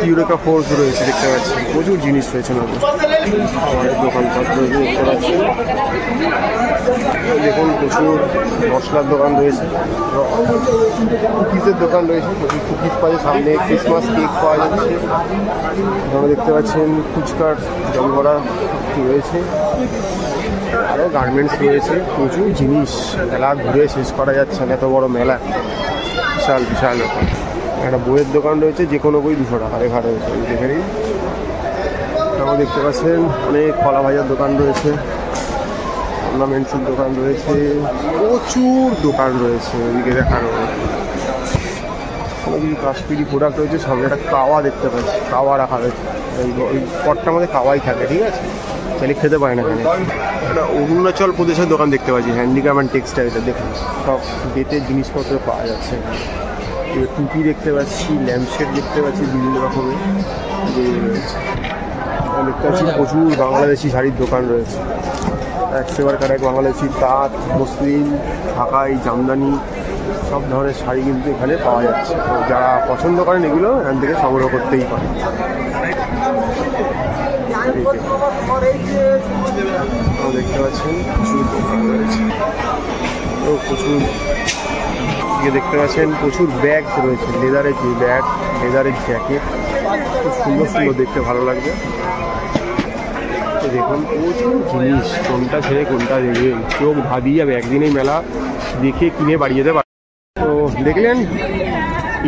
ইউরেকা ফোর্স রয়েছে দেখতে পাচ্ছেন, প্রচুর জিনিস রয়েছে নতুন খাবারের দোকানপত্র রয়েছে দেখতে পাচ্ছেন। দেখুন প্রচুর মশলার দোকান রয়েছে, কুকিজের দোকান রয়েছে, প্রচুর কুকিজ পাওয়া যায়। সামনে ক্রিসমাস কেক পাওয়া যাচ্ছে। এখানে দেখতে পাচ্ছেন ফুচকার জল ভরা রয়েছে, আরও গার্মেন্টস রয়েছে, প্রচুর জিনিস। মেলা ঘুরে শেষ করা যাচ্ছে না, এত বড় মেলা, বিশাল বিশাল। একটা বইয়ের দোকান রয়েছে, যে কোনো বই 200 টাকা লেখা রয়েছে, দেখে নিন। এখানেও দেখতে পাচ্ছেন অনেক কলা ভাজার দোকান রয়েছে, অর্নামেন্টসের দোকান রয়েছে, প্রচুর দোকান রয়েছে। ওইদিকে দেখানো কোনো কিছু কাশ্মীরি প্রোডাক্ট রয়েছে। সামনে একটা কাওয়া দেখতে পাচ্ছি, কাওয়া রাখা রয়েছে। ওই পটটার মধ্যে কাওয়াই থাকে, ঠিক আছে, চাইলে খেতে পারে না। এখানে একটা অরুণাচল প্রদেশের দোকান দেখতে পাচ্ছি, হ্যান্ডিক্রাফট অ্যান্ড টেক্সটাইলটা দেখুন, সব বেতের জিনিসপত্র পাওয়া যাচ্ছে। টুপি দেখতে পাচ্ছি, ল্যাম্পশেড দেখতে পাচ্ছি, বিভিন্ন রকমের রয়েছে। দেখতে পাচ্ছি প্রচুর বাংলাদেশি শাড়ির দোকান রয়েছে, এক সেবার কার এক বাংলাদেশি তাঁত, মসলিন, ঢাকাই, জামদানি সব ধরনের শাড়ি কিন্তু এখানে পাওয়া যাচ্ছে। তো যারা পছন্দ করেন এগুলো এখান থেকে সংগ্রহ করতেই পারেন। দেখতে পাচ্ছেন প্রচুর দোকান রয়েছে, তো প্রচুর দেখতে পাচ্ছেন প্রচুর ব্যাগ রয়েছে, লেদারের যে ব্যাগ, লেদারের জ্যাকেট, খুব সুন্দর সুন্দর, দেখতে ভালো লাগবে। দেখুন প্রচুর জিনিস, কোনটা ছেড়ে কোনটা দেখবেন, চোখ ধাঁধিয়ে যাবে। একদিনেই মেলা দেখে কিনে বাড়ি যেতে পারে। তো দেখলেন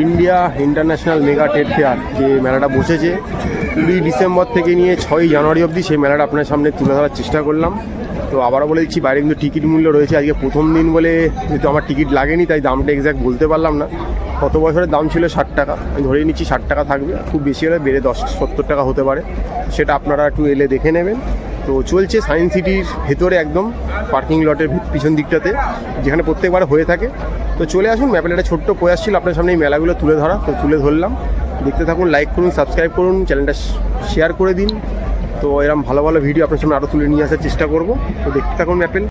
India international mega trade fair যে মেলাটা বসেছে 20 ডিসেম্বর থেকে নিয়ে 6 জানুয়ারি অবধি, সেই মেলাটা আপনার সামনে তুলে ধরার চেষ্টা করলাম। তো আবারও বলে দিচ্ছি, বাইরে কিন্তু টিকিট মূল্য রয়েছে। আজকে প্রথম দিন বলে যেহেতু আমার টিকিট লাগেনি, তাই দামটা এক্স্যাক্ট বলতে পারলাম না। গত বছরের দাম ছিল 60 টাকা, আমি ধরেই নিচ্ছি 60 টাকা থাকবে, খুব বেশি হলে বেড়ে 10-70 টাকা হতে পারে, সেটা আপনারা একটু এলে দেখে নেবেন। তো চলছে সায়েন্স সিটির ভেতরে, একদম পার্কিং লটের পিছন দিকটাতে, যেখানে প্রত্যেকবার হয়ে থাকে। তো চলে আসুন, ম্যাপের একটা ছোট্ট প্রয়াস ছিল আপনার সামনে এই মেলাগুলো তুলে ধরা, তো তুলে ধরলাম। দেখতে থাকুন, লাইক করুন, সাবস্ক্রাইব করুন, চ্যানেলটা শেয়ার করে দিন। তো এরকম ভালো ভালো ভিডিও আপনার সামনে আরও তুলে নিয়ে আসার চেষ্টা করব। তো দেখতে থাকুন ম্যাপেল।